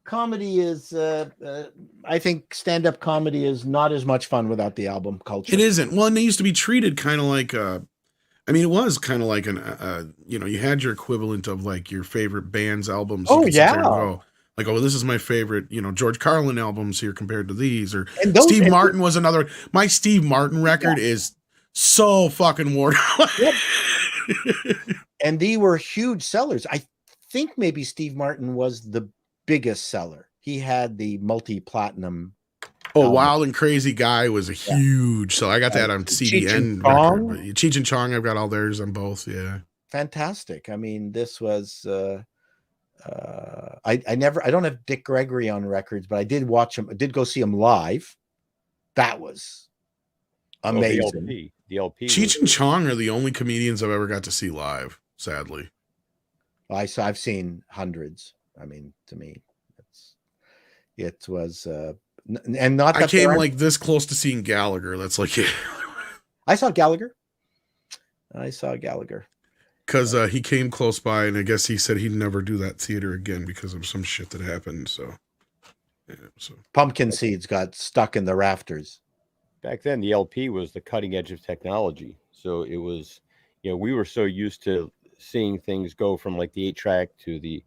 comedy is. I think stand-up comedy is not as much fun without the album culture. It isn't. Well, and they used to be treated kind of like. I mean, it was kind of like you know, you had your equivalent of like your favorite band's albums. Oh yeah. Like, oh, this is my favorite, you know, George Carlin albums here compared to these. Or Steve Martin was another. My Steve Martin record is so fucking worn out. Yep. And they were huge sellers. I think maybe Steve Martin was the biggest seller. He had the multi-platinum. Oh, Wild and Crazy Guy was a huge seller. I got that on CD and Cheech and Chong. I've got all theirs on both. Yeah. Fantastic. I mean, this was. I don't have Dick Gregory on records, but I did watch him. I did go see him live. That was amazing. The LP. Cheech and Chong are the only comedians I've ever got to see live, sadly. I've seen hundreds. I mean, to me, it was and not that I came like this close to seeing Gallagher. That's like I saw Gallagher. Because he came close by, and I guess he said he'd never do that theater again because of some shit that happened. So, yeah, Pumpkin Seeds got stuck in the rafters. Back then, the LP was the cutting edge of technology. So it was, you know, we were so used to seeing things go from like the 8-track to the,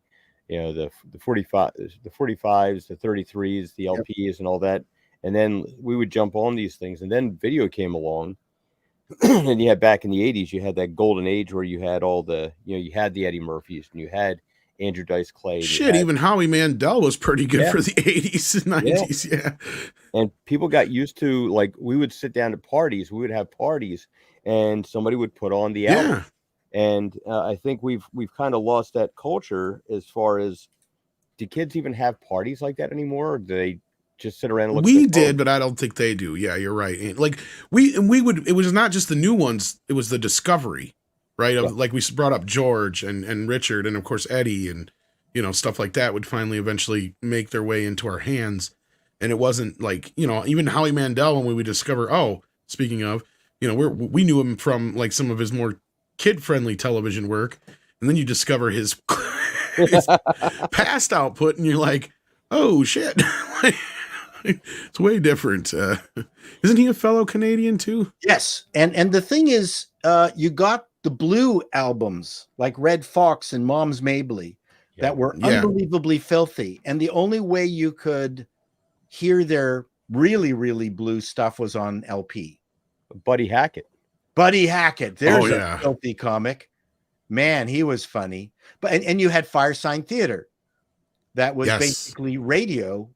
you know, the 45s, the 33s, the LPs, and all that. And then we would jump on these things, and then video came along. And you had back in the 80s, you had that golden age where you had all the, you know, you had the Eddie Murphys and you had Andrew Dice Clay. Shit, even Howie Mandel was pretty good for the 80s and 90s. Yeah. And people got used to, like, we would sit down at parties, we would have parties, and somebody would put on the album. And I think we've kind of lost that culture as far as, do kids even have parties like that anymore? Or do they just sit around and look? We did, but I don't think they do. Yeah, you're right. And like we would, it was not just the new ones, it was the discovery, right? Of like we brought up George and Richard and of course Eddie and, you know, stuff like that would finally eventually make their way into our hands. And it wasn't like, you know, even Howie Mandel, when we would discover, oh, speaking of, you know, we knew him from like some of his more kid-friendly television work. And then you discover his past output and you're like, oh shit. It's way different. Isn't he a fellow Canadian too? Yes. And the thing is, you got the Blue albums like Red Fox and Mom's Mabley that were unbelievably filthy. And the only way you could hear their really, really blue stuff was on LP. Buddy Hackett. There's a filthy comic. Man, he was funny. But and you had Firesign Theatre. That was basically radio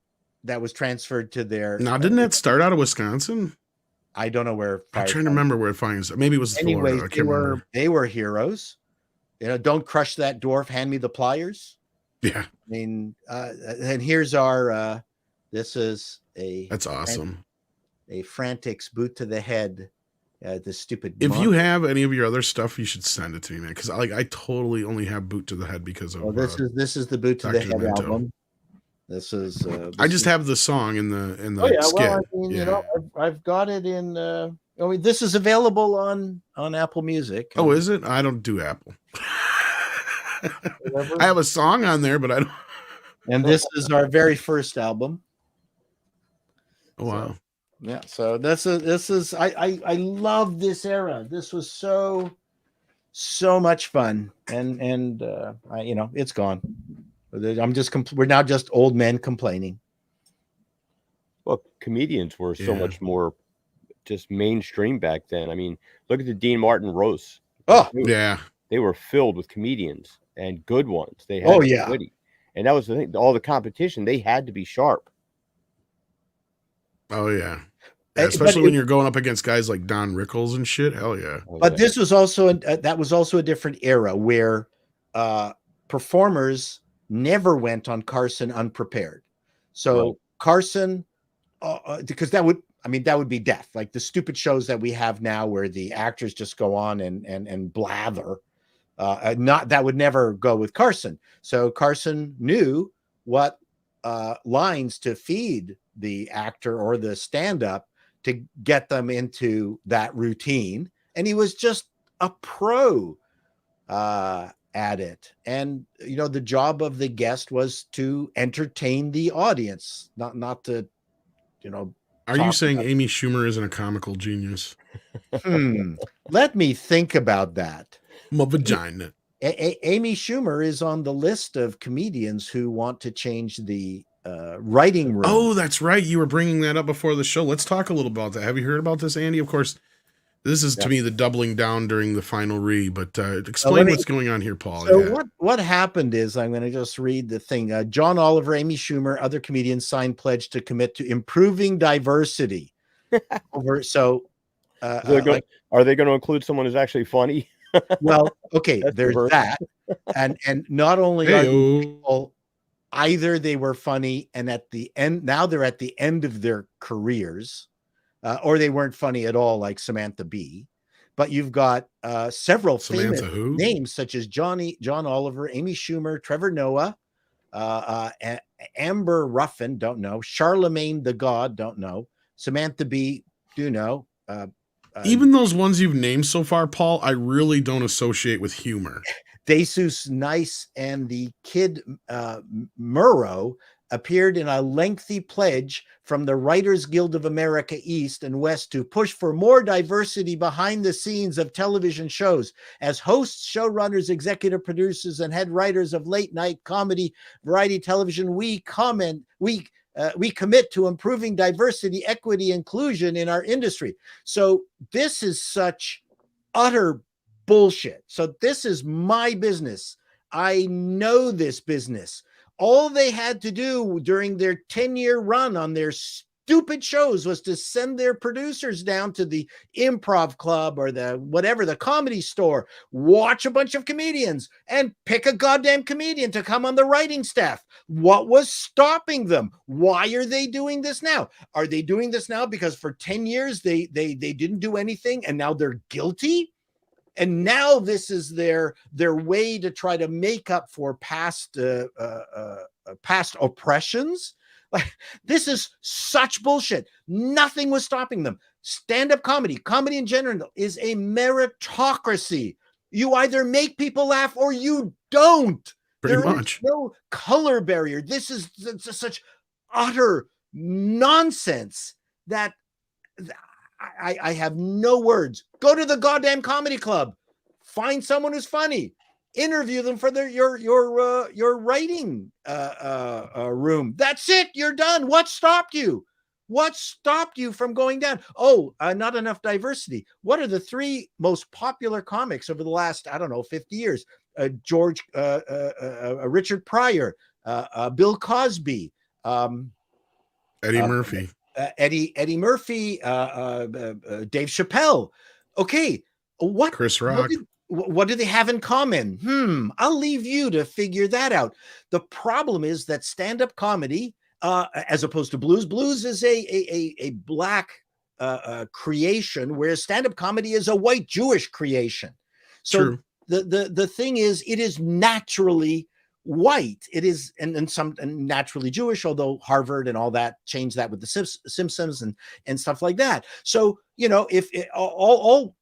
that was transferred to their. Now, didn't that start out of Wisconsin? I don't know where. I'm trying to remember where it finds. Maybe it was Florida. I can't remember. They were heroes. You know, don't crush that dwarf. Hand me the pliers. Yeah. I mean, and here's our. This is That's awesome. A Frantic's boot to the head. The stupid. If you have any of your other stuff, you should send it to me, man. Because I totally only have boot to the head because of. Well, this is the boot to the head album. This is. I just have the song in the skit. Well, I mean, you know, I've got it in. I mean, this is available on Apple Music. Oh, is it? I don't do Apple. I have a song on there, but I don't. And this is our very first album. Oh wow! So, yeah, so this is I love this era. This was so much fun, and you know, it's gone. We're now just old men complaining. Well, comedians were so much more just mainstream back then. I mean, look at the Dean Martin roasts. Oh, They were filled with comedians and good ones. They had oh yeah, witty. And that was the thing. All the competition, they had to be sharp. Oh yeah. Especially when you're going up against guys like Don Rickles and shit. Hell yeah. But this was also that was also a different era where performers never went on Carson unprepared. So Carson, because that would be death. Like the stupid shows that we have now where the actors just go on and blather. That would never go with Carson. So Carson knew what lines to feed the actor or the stand-up to get them into that routine. And he was just a pro at it. And, the job of the guest was to entertain the audience, not to, Are you saying Amy Schumer isn't a comical genius? Let me think about that. My vagina. Amy Schumer is on the list of comedians who want to change the writing room. Oh, that's right. You were bringing that up before the show. Let's talk a little about that. Have you heard about this, Andy? Of course, this is to me the doubling down during the final read, but explain what's going on here, Paul. So what happened is, I'm going to just read the thing. John Oliver, Amy Schumer, other comedians signed pledge to commit to improving diversity. Are they going to include someone who's actually funny? Well, okay, there's that. And not only are people, either they were funny and at the end, now they're at the end of their careers, or they weren't funny at all, like Samantha Bee. But you've got several famous names such as John Oliver, Amy Schumer, Trevor Noah, Amber Ruffin, don't know, Charlemagne the God, don't know, Samantha Bee, do know. Even those ones you've named so far, Paul, I really don't associate with humor. Jesus Nice and the Kid Murrow appeared in a lengthy pledge from the Writers Guild of America East and West to push for more diversity behind the scenes of television shows. As hosts, showrunners, executive producers, and head writers of late night comedy, variety television, we commit to improving diversity, equity, inclusion in our industry. So this is such utter bullshit. So this is my business. I know this business. All they had to do during their 10-year run on their stupid shows was to send their producers down to the improv club or the comedy store, watch a bunch of comedians and pick a goddamn comedian to come on the writing staff. What was stopping them? Why are they doing this now? Are they doing this now because for 10 years they didn't do anything and now they're guilty? And now this is their way to try to make up for past oppressions. Like, this is such bullshit. Nothing was stopping them. Stand-up comedy in general, is a meritocracy. You either make people laugh or you don't. Pretty much. No color barrier. This is such utter nonsense that I have no words. Go to the goddamn comedy club. Find someone who's funny. Interview them for your writing room. That's it. You're done. What stopped you? What stopped you from going down? Oh, not enough diversity. What are the three most popular comics over the last, 50 years? Richard Pryor, Bill Cosby, Eddie Murphy. Eddie Murphy, Dave Chappelle. Okay, Chris Rock. What do they have in common? I'll leave you to figure that out. The problem is that stand-up comedy, as opposed to blues is a black creation, whereas stand-up comedy is a white Jewish creation. So True. The thing is, it is naturally white. It is and naturally Jewish, although Harvard and all that changed that with the Simpsons and stuff like that. So if all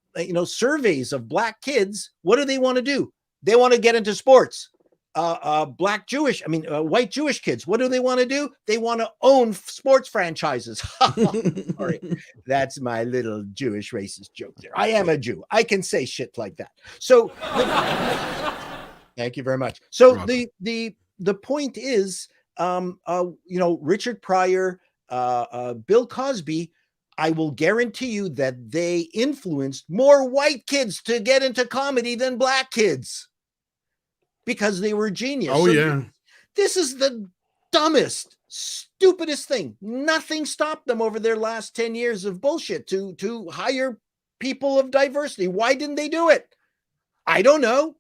surveys of black kids, what do they want to do? They want to get into sports. White Jewish kids, what do they want to do? They want to own sports franchises. Sorry, that's my little Jewish racist joke there. I am a Jew. I can say shit like that. So thank you very much. So the point is, Richard Pryor, Bill Cosby, I will guarantee you that they influenced more white kids to get into comedy than black kids because they were genius. Oh, yeah. This is the dumbest, stupidest thing. Nothing stopped them over their last 10 years of bullshit to hire people of diversity. Why didn't they do it? I don't know.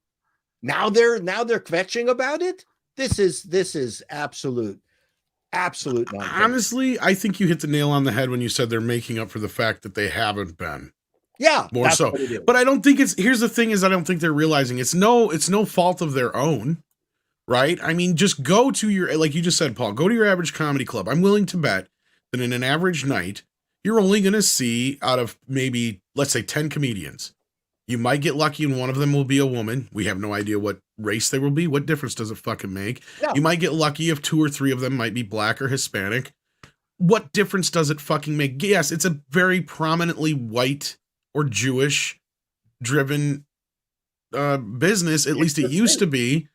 Now they're kvetching about it. This is absolute nonsense. Honestly, I think you hit the nail on the head when you said they're making up for the fact that they haven't been. Yeah, more so. But I don't think here's the thing is I don't think they're realizing it's no fault of their own, right? I mean, just go to your, like you just said, Paul, go to your average comedy club. I'm willing to bet that in an average night, you're only going to see out of maybe, let's say 10 comedians. You might get lucky and one of them will be a woman. We have no idea what race they will be. What difference does it fucking make? Yeah. You might get lucky if 2 or 3 of them might be black or Hispanic. What difference does it fucking make? Yes, it's a very prominently white or Jewish driven business. At least it used to be.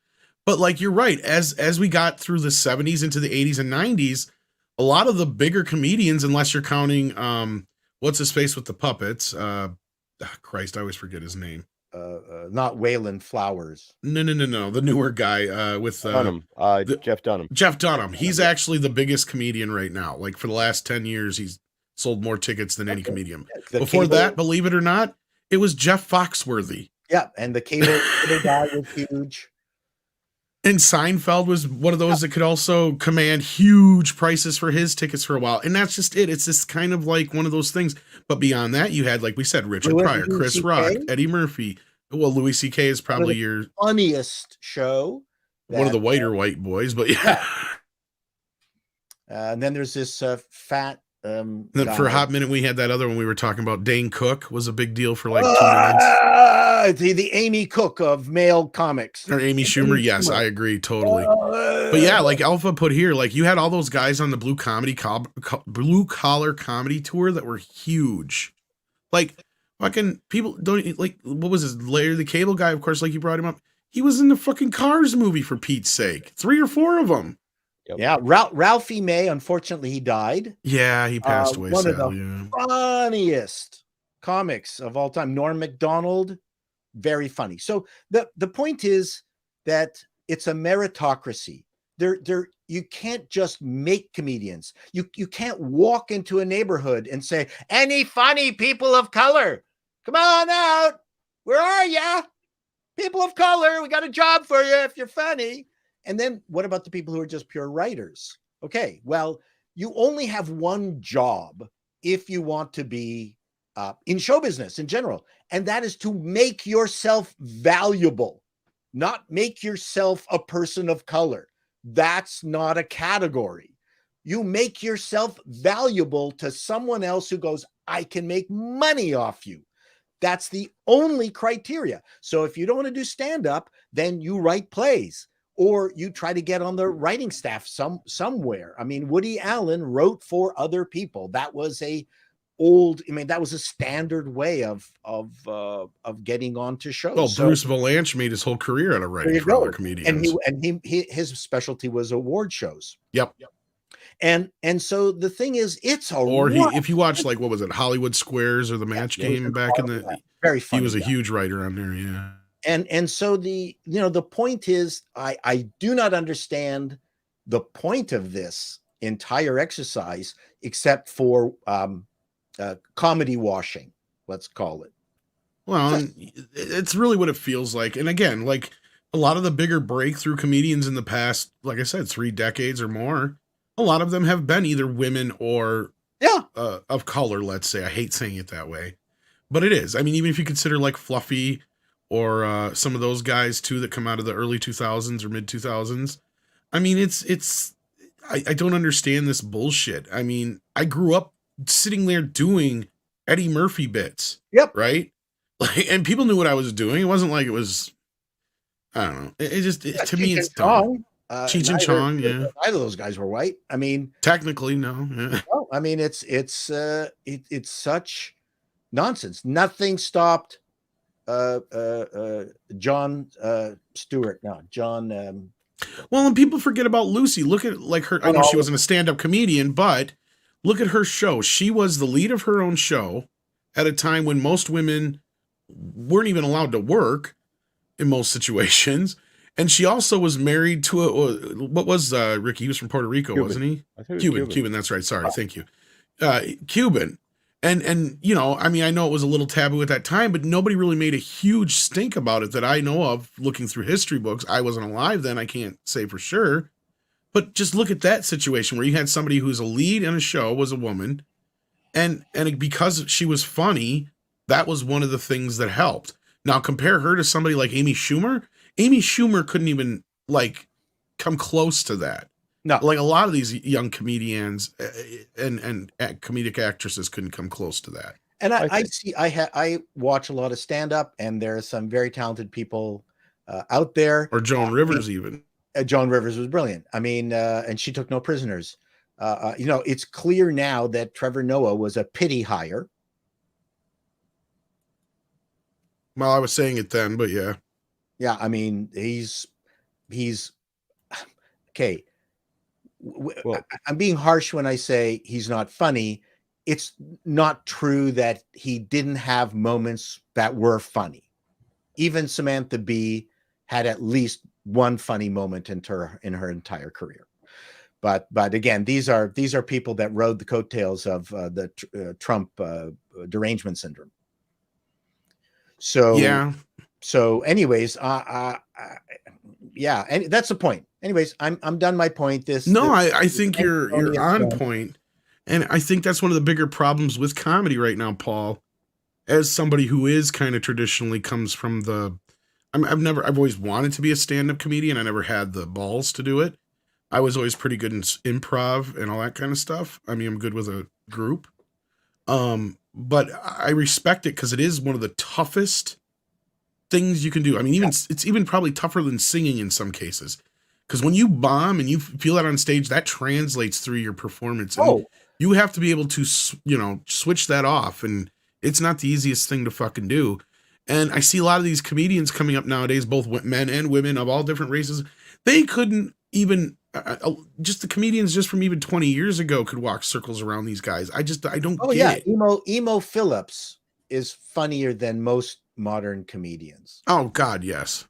But like, you're right. As we got through the 70s into the 80s and 90s, a lot of the bigger comedians, unless you're counting, what's his face with the puppets? Christ, I always forget his name. Not Waylon Flowers. No. The newer guy with Dunham. Jeff Dunham. Jeff Dunham. He's actually the biggest comedian right now. Like for the last 10 years, he's sold more tickets than any comedian. Before that, believe it or not, it was Jeff Foxworthy. Yeah, and the cable guy was huge. And Seinfeld was one of those that could also command huge prices for his tickets for a while. And that's just it. It's just kind of like one of those things. But beyond that, you had, like we said, Richard Pryor, Chris Rock, Eddie Murphy. Well, Louis C.K. is probably your funniest show. One of the white boys, but yeah. And then there's this fat. Then for a hot minute, we had that other one we were talking about. Dane Cook was a big deal for like 2 minutes. The Amy Cook of male comics. Or Amy Schumer. Yes, I agree totally. But yeah, like Alpha put here, like you had all those guys on the blue collar comedy tour that were huge. Like fucking people don't like, what was his Larry the Cable Guy? Of course, like you brought him up. He was in the fucking Cars movie for Pete's sake. 3 or 4 of them. Yep. Yeah, Ralphie May, unfortunately, he died. Yeah, he passed away. One of the funniest comics of all time. Norm Macdonald, very funny. So the point is that it's a meritocracy. You can't just make comedians. You can't walk into a neighborhood and say, any funny people of color, come on out. Where are ya? People of color, we got a job for you if you're funny. And then what about the people who are just pure writers? Okay, well, you only have one job if you want to be in show business in general, and that is to make yourself valuable, not make yourself a person of color. That's not a category. You make yourself valuable to someone else who goes, I can make money off you. That's the only criteria. So if you don't want to do stand-up, then you write plays. Or you try to get on the writing staff somewhere. I mean, Woody Allen wrote for other people. That was that was a standard way of getting onto shows. Well, Bruce Valanche made his whole career out of writing for other comedians. And his specialty was award shows. Yep. And so the thing is, if you watch, like, what was it, Hollywood Squares or the Match Game back in the very funny. He was a huge writer on there, yeah. And so the point is, I do not understand the point of this entire exercise except for comedy washing, let's call it. Well, it's really what it feels like. And again, like a lot of the bigger breakthrough comedians in the past, like I said, 3 decades or more, a lot of them have been either women or of color, let's say. I hate saying it that way, but it is. I mean, even if you consider like Fluffy or some of those guys too that come out of the early 2000s or mid 2000s. I mean, I don't understand this bullshit. I mean, I grew up sitting there doing Eddie Murphy bits. Yep. Right. Like, and people knew what I was doing. It wasn't like it was, I don't know. To me, it's dumb. Cheech and Chong. Yeah. Neither of those guys were white. I mean, technically, no. Yeah. No, I mean, it's such nonsense. Nothing stopped John Stewart. No, John. Well, and people forget about Lucy. Look at like her. I know she wasn't a stand-up comedian, but look at her show. She was the lead of her own show at a time when most women weren't even allowed to work in most situations. And she also was married to what was Ricky? He was from Puerto Rico, Cuban. wasn't he? I think it was Cuban. That's right. Sorry. Thank you. Cuban. And you know, I mean, I know it was a little taboo at that time, but nobody really made a huge stink about it that I know of looking through history books. I wasn't alive then. I can't say for sure. But just look at that situation where you had somebody who's a lead in a show was a woman. And because she was funny, that was one of the things that helped. Now compare her to somebody like Amy Schumer. Amy Schumer couldn't even like come close to that. No, Like a lot of these young comedians and comedic actresses couldn't come close to that. and I watch a lot of stand up, and there are some very talented people out there. Or Joan Rivers even. Joan Rivers was brilliant. I mean, and she took no prisoners. You know, it's clear now that Trevor Noah was a pity hire. Well, I was saying it then, but yeah. Yeah, I mean, he's okay. Well, I'm being harsh when I say he's not funny. It's not true that he didn't have moments that were funny. Even Samantha Bee had at least one funny moment in her entire career. But again, these are people that rode the coattails of the Trump derangement syndrome. So Yeah. So, anyways, yeah, and that's the point. Anyways, I'm done my point. I think you're on point, and I think that's one of the bigger problems with comedy right now, Paul. As somebody who is kind of traditionally comes from the, I've always wanted to be a stand-up comedian. I never had the balls to do it. I was always pretty good in improv and all that kind of stuff. I mean, I'm good with a group, but I respect it because it is one of the toughest things you can do. I mean, it's even probably tougher than singing in some cases, because when you bomb and you feel that on stage, that translates through your performance. And you have to be able to, you know, switch that off, and it's not the easiest thing to fucking do. And I see a lot of these comedians coming up nowadays, both men and women of all different races. They couldn't even just the comedians just from even 20 years ago could walk circles around these guys. I don't get it. Emo Phillips is funnier than most modern comedians. Oh God, yes.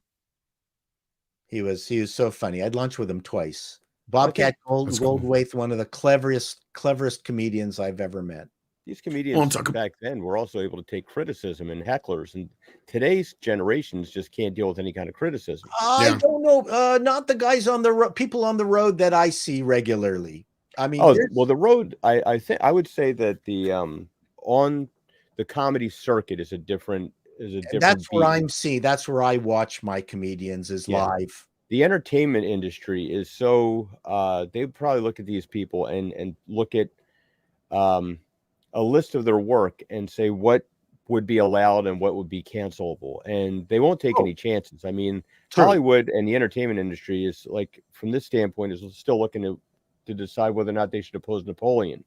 He was so funny. I'd lunch with him twice. Bobcat Goldthwait, one of the cleverest comedians I've ever met. These comedians back then were also able to take criticism and hecklers, and today's generations just can't deal with any kind of criticism. I don't know, not the guys on the road, people on the road that I see regularly. I mean, the road. I think I would say that the on the comedy circuit is a different. That's where I'm seeing. That's where I watch my comedians is live. The entertainment industry is so. They probably look at these people and look at a list of their work and say what would be allowed and what would be cancelable, and they won't take any chances. I mean, Hollywood and the entertainment industry is like, from this standpoint, is still looking to decide whether or not they should oppose Napoleon,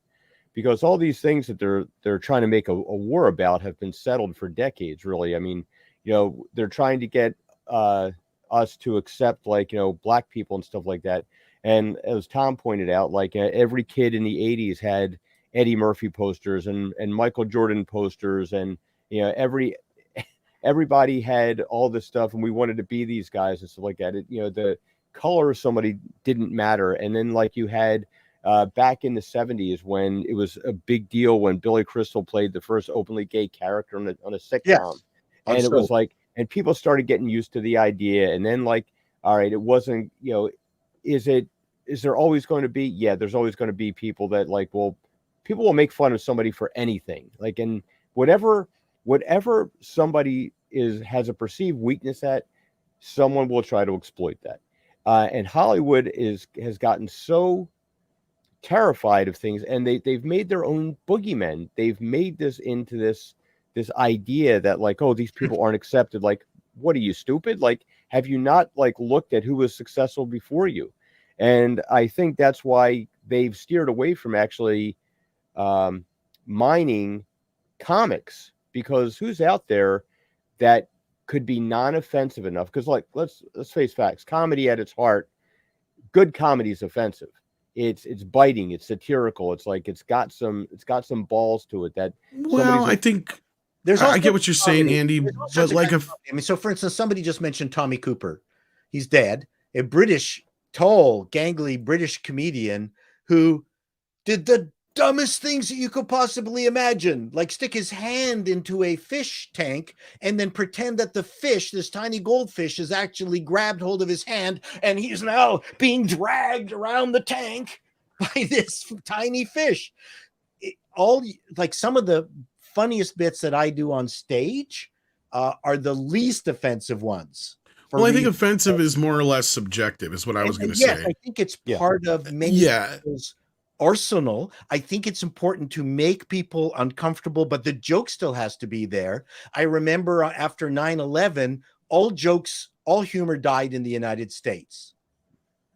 because all these things that they're trying to make a war about have been settled for decades. Really, I mean, you know, they're trying to get us to accept, like, you know, black people and stuff like that. And as Tom pointed out, like every kid in the 80s had Eddie Murphy posters and Michael Jordan posters, and you know, everybody had all this stuff, and we wanted to be these guys and stuff like that. You know, the color of somebody didn't matter. And then, like, you had back in the 70s when it was a big deal when Billy Crystal played the first openly gay character on a sitcom, and it was like, and people started getting used to the idea. And then, like, all right, it wasn't, you know, is there always going to be? Yeah, there's always going to be people that, like, well, people will make fun of somebody for anything, like, and whatever somebody has a perceived weakness at, someone will try to exploit that. And Hollywood has gotten so terrified of things, and they've made their own boogeymen. They've made this into this idea that, like, oh, these people aren't accepted. Like, what are you, stupid? Like, have you not, like, looked at who was successful before you? And I think that's why they've steered away from actually mining comics, because who's out there that could be non-offensive enough? Because, like, let's face facts. Comedy at its heart, good comedy is offensive. it's biting, it's satirical, it's like it's got some balls to it. That well, I think I get what you're saying, Andy, but like so for instance, somebody just mentioned Tommy Cooper. He's dead. A British, tall, gangly British comedian who did the dumbest things that you could possibly imagine, like stick his hand into a fish tank and then pretend that the fish, this tiny goldfish, has actually grabbed hold of his hand, and he's now being dragged around the tank by this tiny fish. All like some of the funniest bits that I do on stage are the least offensive ones. Well, I think offensive is more or less subjective, is what I was going to say. I think it's part of many people's arsenal. I think it's important to make people uncomfortable, but the joke still has to be there. I remember after 9/11, all jokes, all humor died in the United States.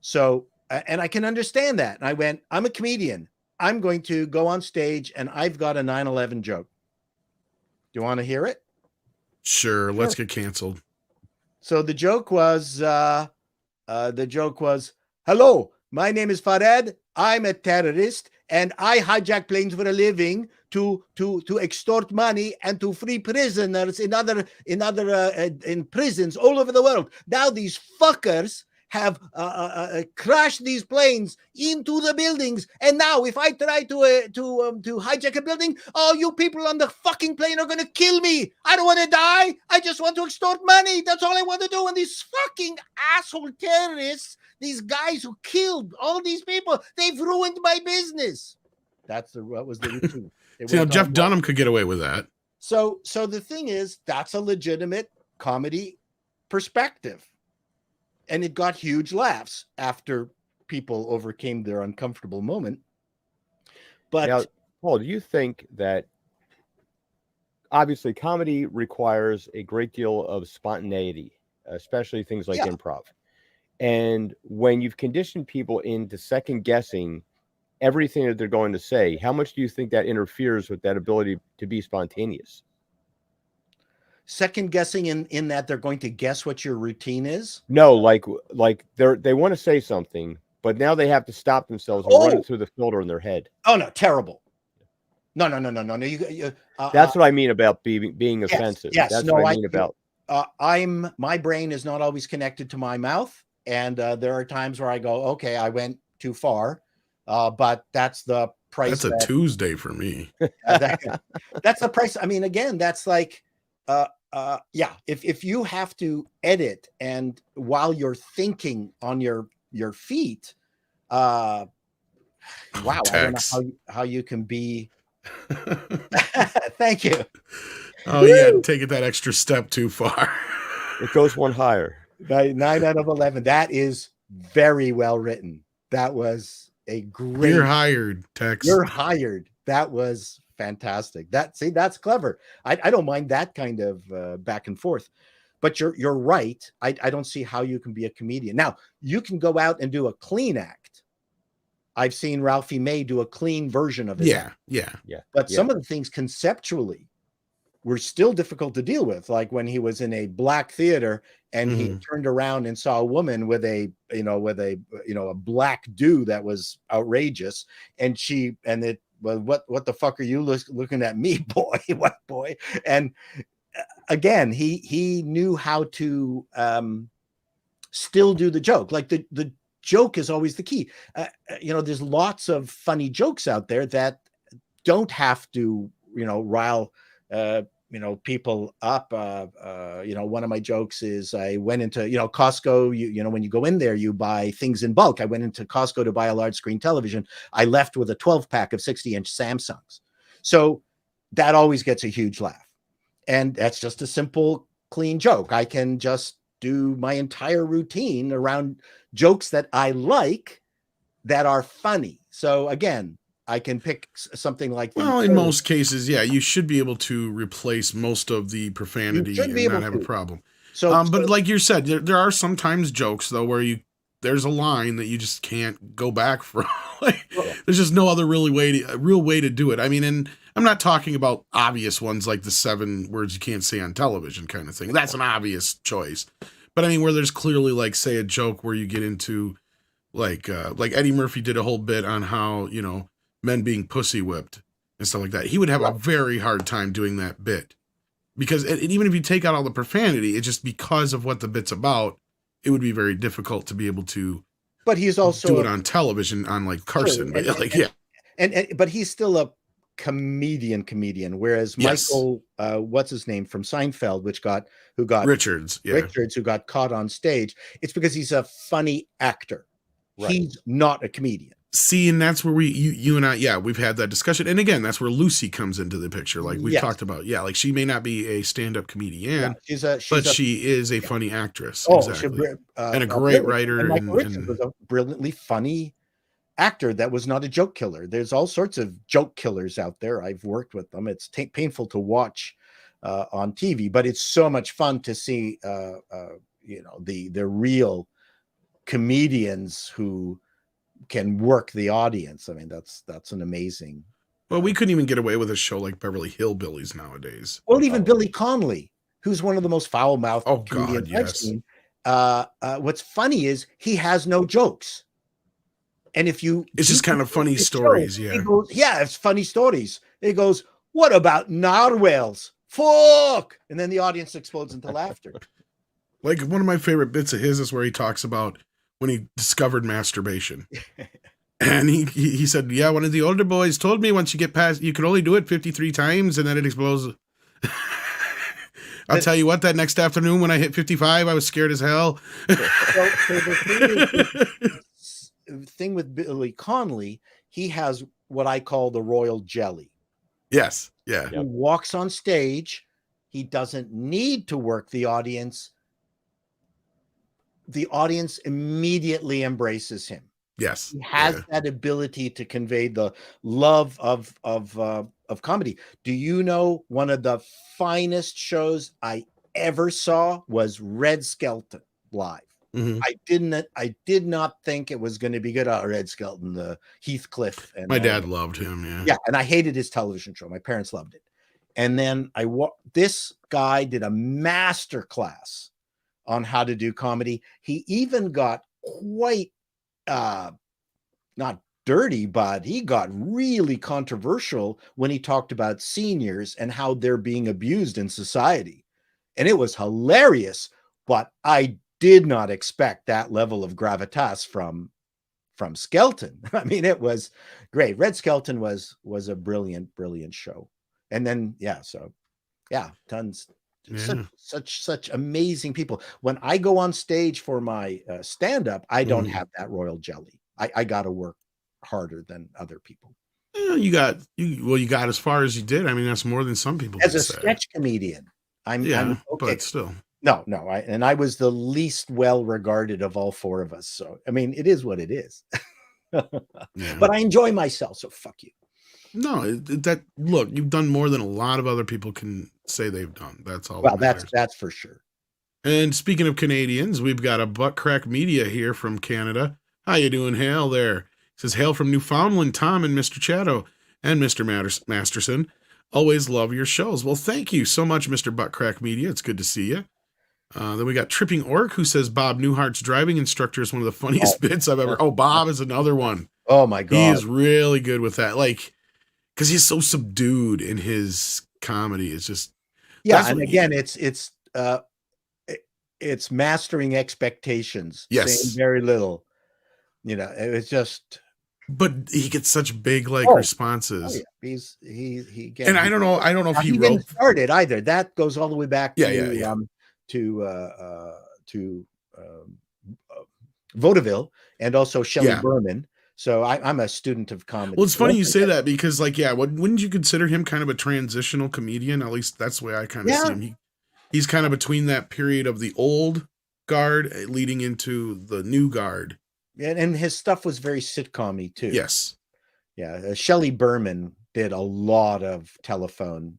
So, and I can understand that. And I went, I'm a comedian. I'm going to go on stage and I've got a 9/11 joke. Do you want to hear it? Sure. Let's get canceled. So the joke was, hello, my name is Farid. I'm a terrorist and I hijack planes for a living to extort money and to free prisoners in prisons all over the world. Now these fuckers have crashed these planes into the buildings, and now if I try to hijack a building, oh, you people on the fucking plane are going to kill me. I don't want to die. I just want to extort money. That's all I want to do. And these fucking asshole terrorists, these guys who killed all these people, they've ruined my business. What was the routine. See, now Jeff Dunham could get away with that. So the thing is, that's a legitimate comedy perspective. And it got huge laughs after people overcame their uncomfortable moment. But now, Paul, do you think that obviously comedy requires a great deal of spontaneity, especially things like improv? And when you've conditioned people into second guessing everything that they're going to say, how much do you think that interferes with that ability to be spontaneous? Second guessing in that they're going to guess what your routine is? No, like they want to say something, but now they have to stop themselves and run it through the filter in their head. Oh no, terrible. No. That's what I mean about being offensive. Yes, that's what I mean about. My brain is not always connected to my mouth, and there are times where I go, okay, I went too far, but that's the price. That's a Tuesday for me. That's the price. I mean, again, that's like. If you have to edit and while you're thinking on your feet, wow, Text. I don't know how you can be. Thank you. Oh, yeah, take it that extra step too far. It goes one higher. 9 out of 11. That is very well written. That was a great. You're hired, Tex. You're hired. That was fantastic. That's clever. I don't mind that kind of back and forth, but you're right. I don't see how you can be a comedian. Now you can go out and do a clean act. I've seen Ralphie May do a clean version of it. Yeah. But some of the things conceptually were still difficult to deal with, like when he was in a black theater and he turned around and saw a woman with a black do that was outrageous, and it. Well, what the fuck are you looking at me, boy? What boy? And again, he knew how to still do the joke. Like the joke is always the key. There's lots of funny jokes out there that don't have to, rile people up. One of my jokes is I went into, Costco, when you go in there, you buy things in bulk. I went into Costco to buy a large screen television. I left with a 12-pack of 60-inch Samsungs. So that always gets a huge laugh. And that's just a simple, clean joke. I can just do my entire routine around jokes that I like that are funny. So again, I can pick something like that. Well, in most cases, yeah, you should be able to replace most of the profanity and not have a problem. But like you said, there are sometimes jokes though where there's a line that you just can't go back from. There's just no other real way to do it. I mean, and I'm not talking about obvious ones like the 7 words you can't say on television kind of thing. That's an obvious choice. But I mean, where there's clearly like, say, a joke where you get into Like Eddie Murphy did a whole bit on how, men being pussy whipped and stuff like that. He would have a very hard time doing that bit because even if you take out all the profanity, it's just because of what the bit's about, it would be very difficult to be able to. But he's also do it on television on like Carson, but he's still a comedian, whereas Michael, what's his name from Seinfeld, who got Richards, who got caught on stage. It's because he's a funny actor. Right. He's not a comedian. See, and that's where you and I, we've had that discussion. And again, that's where Lucy comes into the picture. Like we've talked about. Yeah. Like she may not be a stand-up comedian, but she is a funny actress. Exactly. And a great writer. And Michael Richards was a brilliantly funny actor that was not a joke killer. There's all sorts of joke killers out there. I've worked with them. It's painful to watch on TV, but it's so much fun to see, the real comedians who can work the audience. I mean, that's an amazing. Well, we couldn't even get away with a show like Beverly Hillbillies nowadays. Well, even Billy Connolly, who's one of the most foul-mouthed comedians I've seen. What's funny is he has no jokes. And if you, it's just kind of funny stories. It's funny stories. He goes, "What about narwhals? Fuck!" And then the audience explodes into laughter. Like one of my favorite bits of his is where he talks about when he discovered masturbation. And he said, one of the older boys told me once you get past, you can only do it 53 times and then it explodes. I'll tell you what, that next afternoon when I hit 55, I was scared as hell. So the thing with Billy Connolly, he has what I call the royal jelly. Yes. Yeah. He walks on stage. He doesn't need to work the audience. The audience immediately embraces him. Yes. He has that ability to convey the love of comedy. Do you know one of the finest shows I ever saw was Red Skelton live? Mm-hmm. I did not think it was going to be good. Red Skelton, the Heathcliff. And my dad loved him. Yeah. And I hated his television show. My parents loved it. And then this guy did a master class on how to do comedy. He even got quite not dirty, but he got really controversial when he talked about seniors and how they're being abused in society. And it was hilarious, but I did not expect that level of gravitas from Skelton. I mean, it was great. Red Skelton was a brilliant show. And then tons. Such amazing people. When I go on stage for my stand-up, I don't have that royal jelly. I got to work harder than other people. Yeah, you got as far as you did. I mean, that's more than some people. As a sketch comedian, I'm okay. But still, no. I was the least well regarded of all four of us. So I mean, it is what it is. But I enjoy myself. So fuck you. No, look, you've done more than a lot of other people can say they've done. That's all. Well, that's for sure. And speaking of Canadians, we've got a Butt Crack Media here from Canada. How you doing, Hale? There. It says, hail from Newfoundland, Tom and Mr. Chato and Mr. Masterson. Always love your shows. Well, thank you so much, Mr. Butt Crack Media. It's good to see you. Then we got Tripping Orc, who says Bob Newhart's driving instructor is one of the funniest bits I've ever. Oh, Bob is another one. Oh my God. He is really good with that. Like, because he's so subdued in his comedy. It's just and again, it's mastering expectations. Yes, saying very little. It was just. But he gets such big responses. Oh yeah. He and I don't know if he wrote. Didn't start it either. That goes all the way back to Vaudeville and also Shelley Berman. So I'm a student of comedy. Well, it's funny you say that because, wouldn't you consider him kind of a transitional comedian? At least that's the way I kind of see him. He's kind of between that period of the old guard leading into the new guard. And his stuff was very sitcom-y too. Yes. Yeah. Shelley Berman did a lot of telephone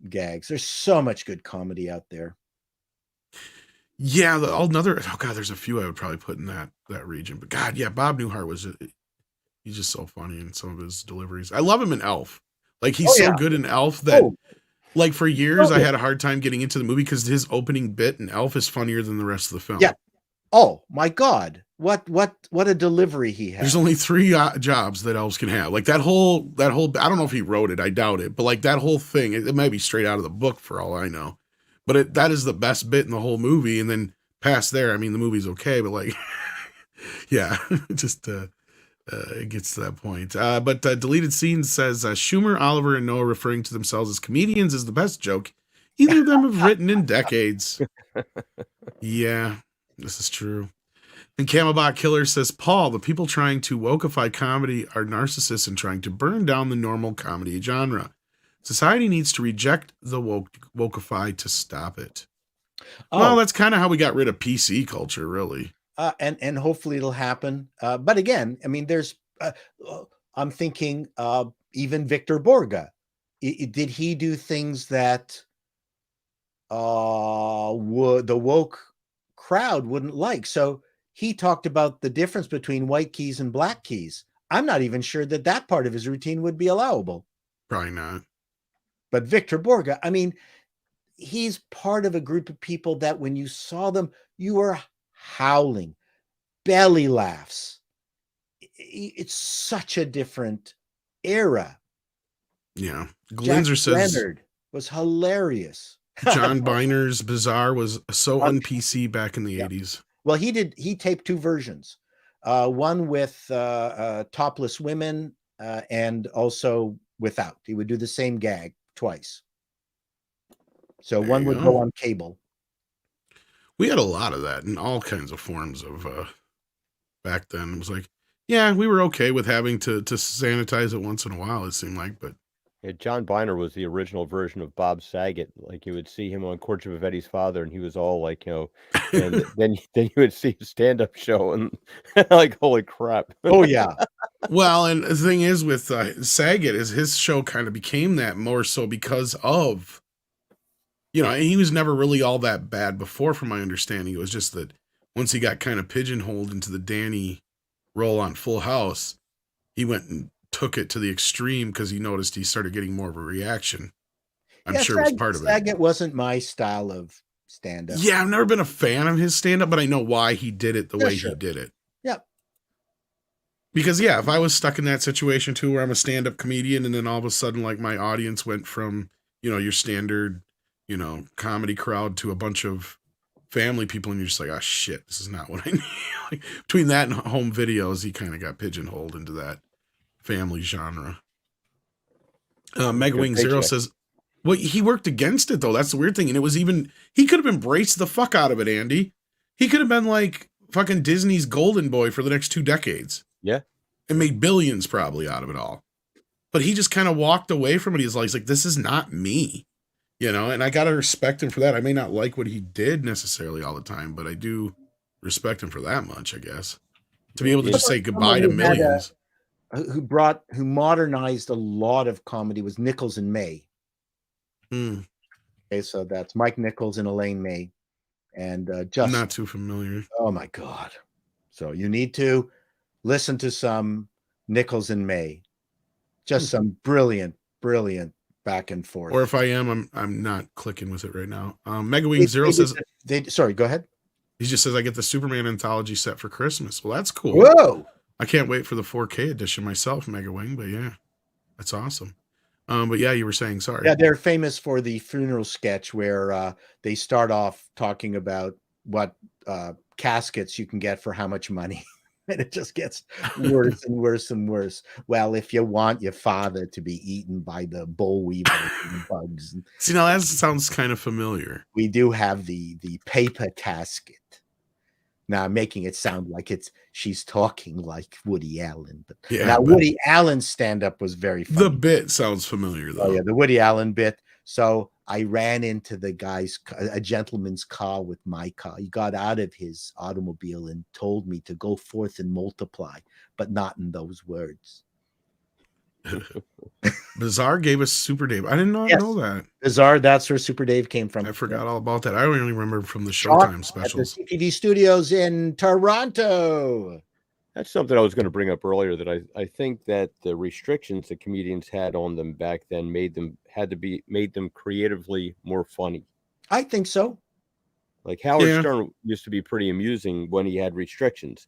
gags. There's so much good comedy out there. Yeah. There's a few I would probably put in that region. But God, yeah, Bob Newhart he's just so funny in some of his deliveries. I love him in Elf. Like he's so good in Elf that for years I had a hard time getting into the movie because his opening bit in Elf is funnier than the rest of the film. Oh my God. What a delivery he had. There's only 3 jobs that elves can have. Like that whole, I don't know if he wrote it. I doubt it. But like that whole thing, it might be straight out of the book for all I know. But that is the best bit in the whole movie. And then past there, I mean, the movie's okay, but like, yeah, just it gets to that point. But Deleted Scenes says Schumer, Oliver, and Noah referring to themselves as comedians is the best joke either of them have written in decades. Yeah, this is true. And Camelbot Killer says, Paul, the people trying to wokeify comedy are narcissists and trying to burn down the normal comedy genre. Society needs to reject the wokeify to stop it. Oh. Well, that's kind of how we got rid of PC culture, really. And hopefully it'll happen. But again, I mean, there's, I'm thinking even Victor Borga. Did he do things that the woke crowd wouldn't like? So he talked about the difference between white keys and black keys. I'm not even sure that part of his routine would be allowable. Probably not. But Victor Borga, I mean, he's part of a group of people that when you saw them, you were howling, belly laughs. It's such a different era. Yeah. Glinzer says Leonard was hilarious. John Biner's Bizarre was so un-PC back in the 80s. Well, he taped 2 versions. One with topless women and also without. He would do the same gag twice. So there one would go on cable. We had a lot of that in all kinds of forms of back then. It was like, yeah, we were okay with having to sanitize it once in a while, it seemed like, but yeah, John Biner was the original version of Bob Saget. Like you would see him on Courtship of Eddie's Father, and he was all like, and then you would see his stand-up show, and like, holy crap! Oh yeah. Well, and the thing is with Saget is his show kind of became that more so because of, he was never really all that bad before, from my understanding. It was just that once he got kind of pigeonholed into the Danny role on Full House, he went and took it to the extreme because he noticed he started getting more of a reaction. I'm sure it was part of it. Saget wasn't my style of stand-up. Yeah, I've never been a fan of his stand-up, but I know why he did it the way he did it. Yep. Because, yeah, if I was stuck in that situation, too, where I'm a stand-up comedian and then all of a sudden, like, my audience went from, your standard, comedy crowd to a bunch of family people, and you're just like, oh, shit, this is not what I need. Like, between that and home videos, he kind of got pigeonholed into that family genre. Megawing Zero says, well, he worked against it, though. That's the weird thing. And it was even, he could have embraced the fuck out of it, Andy. He could have been like fucking Disney's golden boy for the next 2 decades. Yeah. And made billions probably out of it all. But he just kind of walked away from it. He's like, this is not me. And I got to respect him for that. I may not like what he did necessarily all the time, but I do respect him for that much, I guess. To be able to just say goodbye to millions. Who modernized a lot of comedy was Nichols and May. Okay, so that's Mike Nichols and Elaine May, and just not too familiar. Oh my God! So you need to listen to some Nichols and May, just some brilliant back and forth. Or if I am, I'm not clicking with it right now. Megawing Zero says, sorry, go ahead. He just says, I get the Superman anthology set for Christmas. Well, that's cool. Whoa! I can't wait for the 4K edition myself, Mega Wing, but yeah, that's awesome. But yeah, you were saying, sorry. Yeah, they're famous for the funeral sketch where they start off talking about what caskets you can get for how much money. And it just gets worse and worse and worse. Well, if you want your father to be eaten by the boll weevils and bugs. See, now that sounds kind of familiar. We do have the paper casket. Now I'm making it sound like she's talking like Woody Allen. But yeah, now Woody Allen's stand-up was very funny. The bit sounds familiar, though. Oh, yeah, the Woody Allen bit. So I ran into a gentleman's car with my car. He got out of his automobile and told me to go forth and multiply, but not in those words. Bizarre gave us Super Dave. I didn't know that. Bizarre, that's where Super Dave came from. I forgot all about that. I only remember from the Showtime specials. At the CTV studios in Toronto. That's something I was going to bring up earlier, that I think that the restrictions that comedians had on them back then made them creatively more funny. I think so. Like Howard Stern used to be pretty amusing when he had restrictions.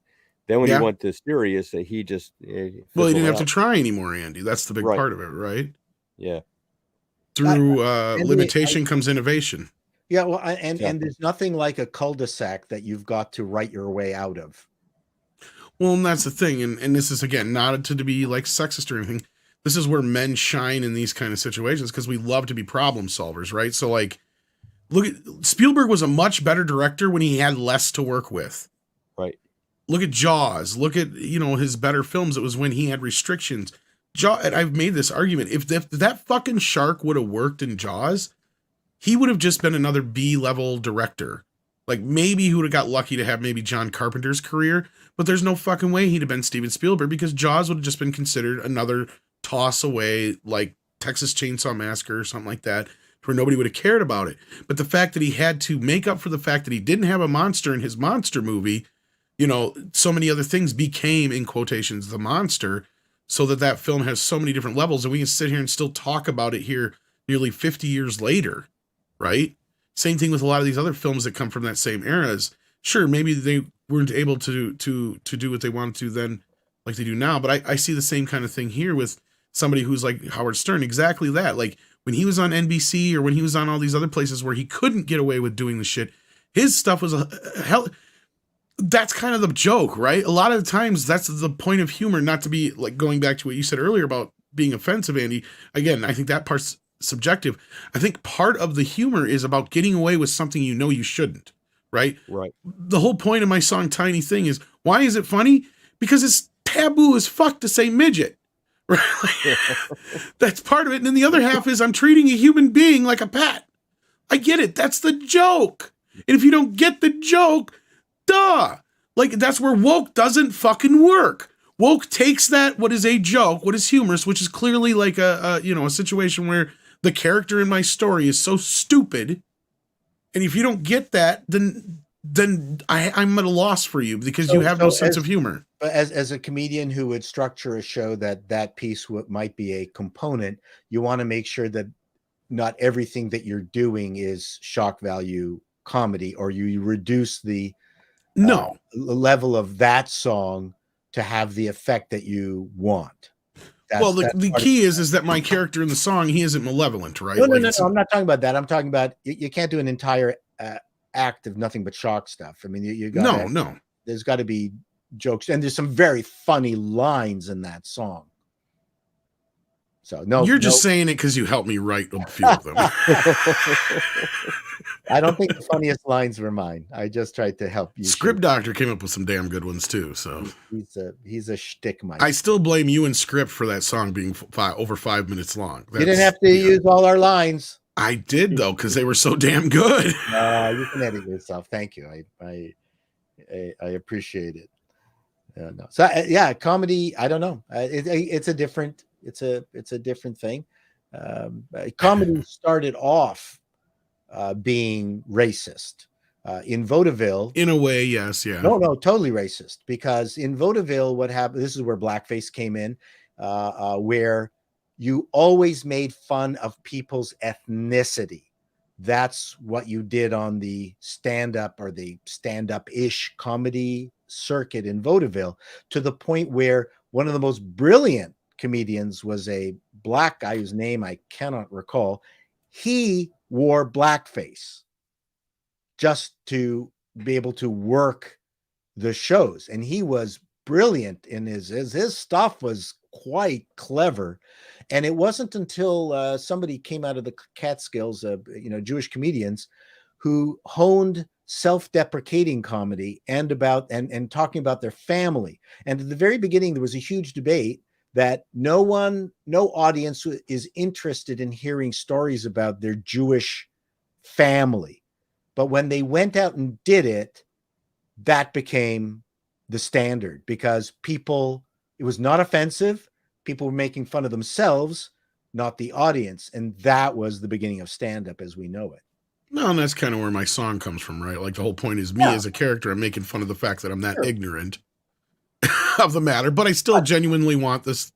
Then when he went to serious, he just he didn't have to try anymore, Andy. That's the big part of it, right? Yeah. Through limitation comes innovation. Yeah, well, and there's nothing like a cul-de-sac that you've got to write your way out of. Well, and that's the thing, and this is, again, not to be like sexist or anything. This is where men shine in these kind of situations because we love to be problem solvers, right? So, like, look at Spielberg was a much better director when he had less to work with. Right. Look at Jaws. Look at, his better films. It was when he had restrictions. And I've made this argument. If that fucking shark would have worked in Jaws, he would have just been another B-level director. Like, maybe he would have got lucky to have maybe John Carpenter's career, but there's no fucking way he'd have been Steven Spielberg because Jaws would have just been considered another toss away, like Texas Chainsaw Massacre or something like that, where nobody would have cared about it. But the fact that he had to make up for the fact that he didn't have a monster in his monster movie, so many other things became, in quotations, the monster, so that film has so many different levels, and we can sit here and still talk about it here nearly 50 years later, right? Same thing with a lot of these other films that come from that same eras. Sure, maybe they weren't able to do what they wanted to then like they do now, but I see the same kind of thing here with somebody who's like Howard Stern, exactly that. Like, when he was on NBC or when he was on all these other places where he couldn't get away with doing the shit, his stuff was that's kind of the joke, right? A lot of the times that's the point of humor, not to be like going back to what you said earlier about being offensive, Andy. Again, I think that part's subjective. I think part of the humor is about getting away with something you shouldn't, right? Right. The whole point of my song Tiny Thing is, why is it funny? Because it's taboo as fuck to say midget. Right? That's part of it. And then the other half is I'm treating a human being like a pet. I get it. That's the joke. And if you don't get the joke, duh. Like, that's where woke doesn't fucking work. Woke takes that, what is a joke, what is humorous, which is clearly like a situation where the character in my story is so stupid. And if you don't get that, then I'm at a loss for you because you have no sense of humor. As a comedian who would structure a show that piece might be a component, you want to make sure that not everything that you're doing is shock value comedy, or you reduce the level of that song to have the effect that you want. The key is that my character in the song, he isn't malevolent, right? No, I'm not talking about that. I'm talking about you can't do an entire act of nothing but shock stuff. I mean, you got there's got to be jokes, and there's some very funny lines in that song. So you're just saying it because you helped me write a few of them. I don't think the funniest lines were mine. I just tried to help you. Script Doctor came up with some damn good ones too. So he's a shtick Mike. I still blame you and Script for that song being over 5 minutes long. You didn't have to use all our lines. I did though, because they were so damn good. You can edit yourself. Thank you. I appreciate it. No. So comedy. I don't know. It's a different thing. Comedy started off being racist in vaudeville. In a way, yes, yeah. No, totally racist. Because in vaudeville, what happened? This is where blackface came in, where you always made fun of people's ethnicity. That's what you did on the stand-up or the stand-up-ish comedy circuit in vaudeville, to the point where one of the most brilliant comedians was a black guy whose name I cannot recall. He wore blackface just to be able to work the shows, and he was brilliant in his stuff was quite clever. And it wasn't until somebody came out of the Catskills, Jewish comedians, who honed self-deprecating comedy and talking about their family. And at the very beginning, there was a huge debate that no audience is interested in hearing stories about their Jewish family. But when they went out and did it, that became the standard, because it was not offensive. People were making fun of themselves, not the audience. And that was the beginning of stand-up as we know it. No, and that's kind of where my song comes from, right? Like, the whole point is me as a character. I'm making fun of the fact that I'm that ignorant of the matter, but I still genuinely want this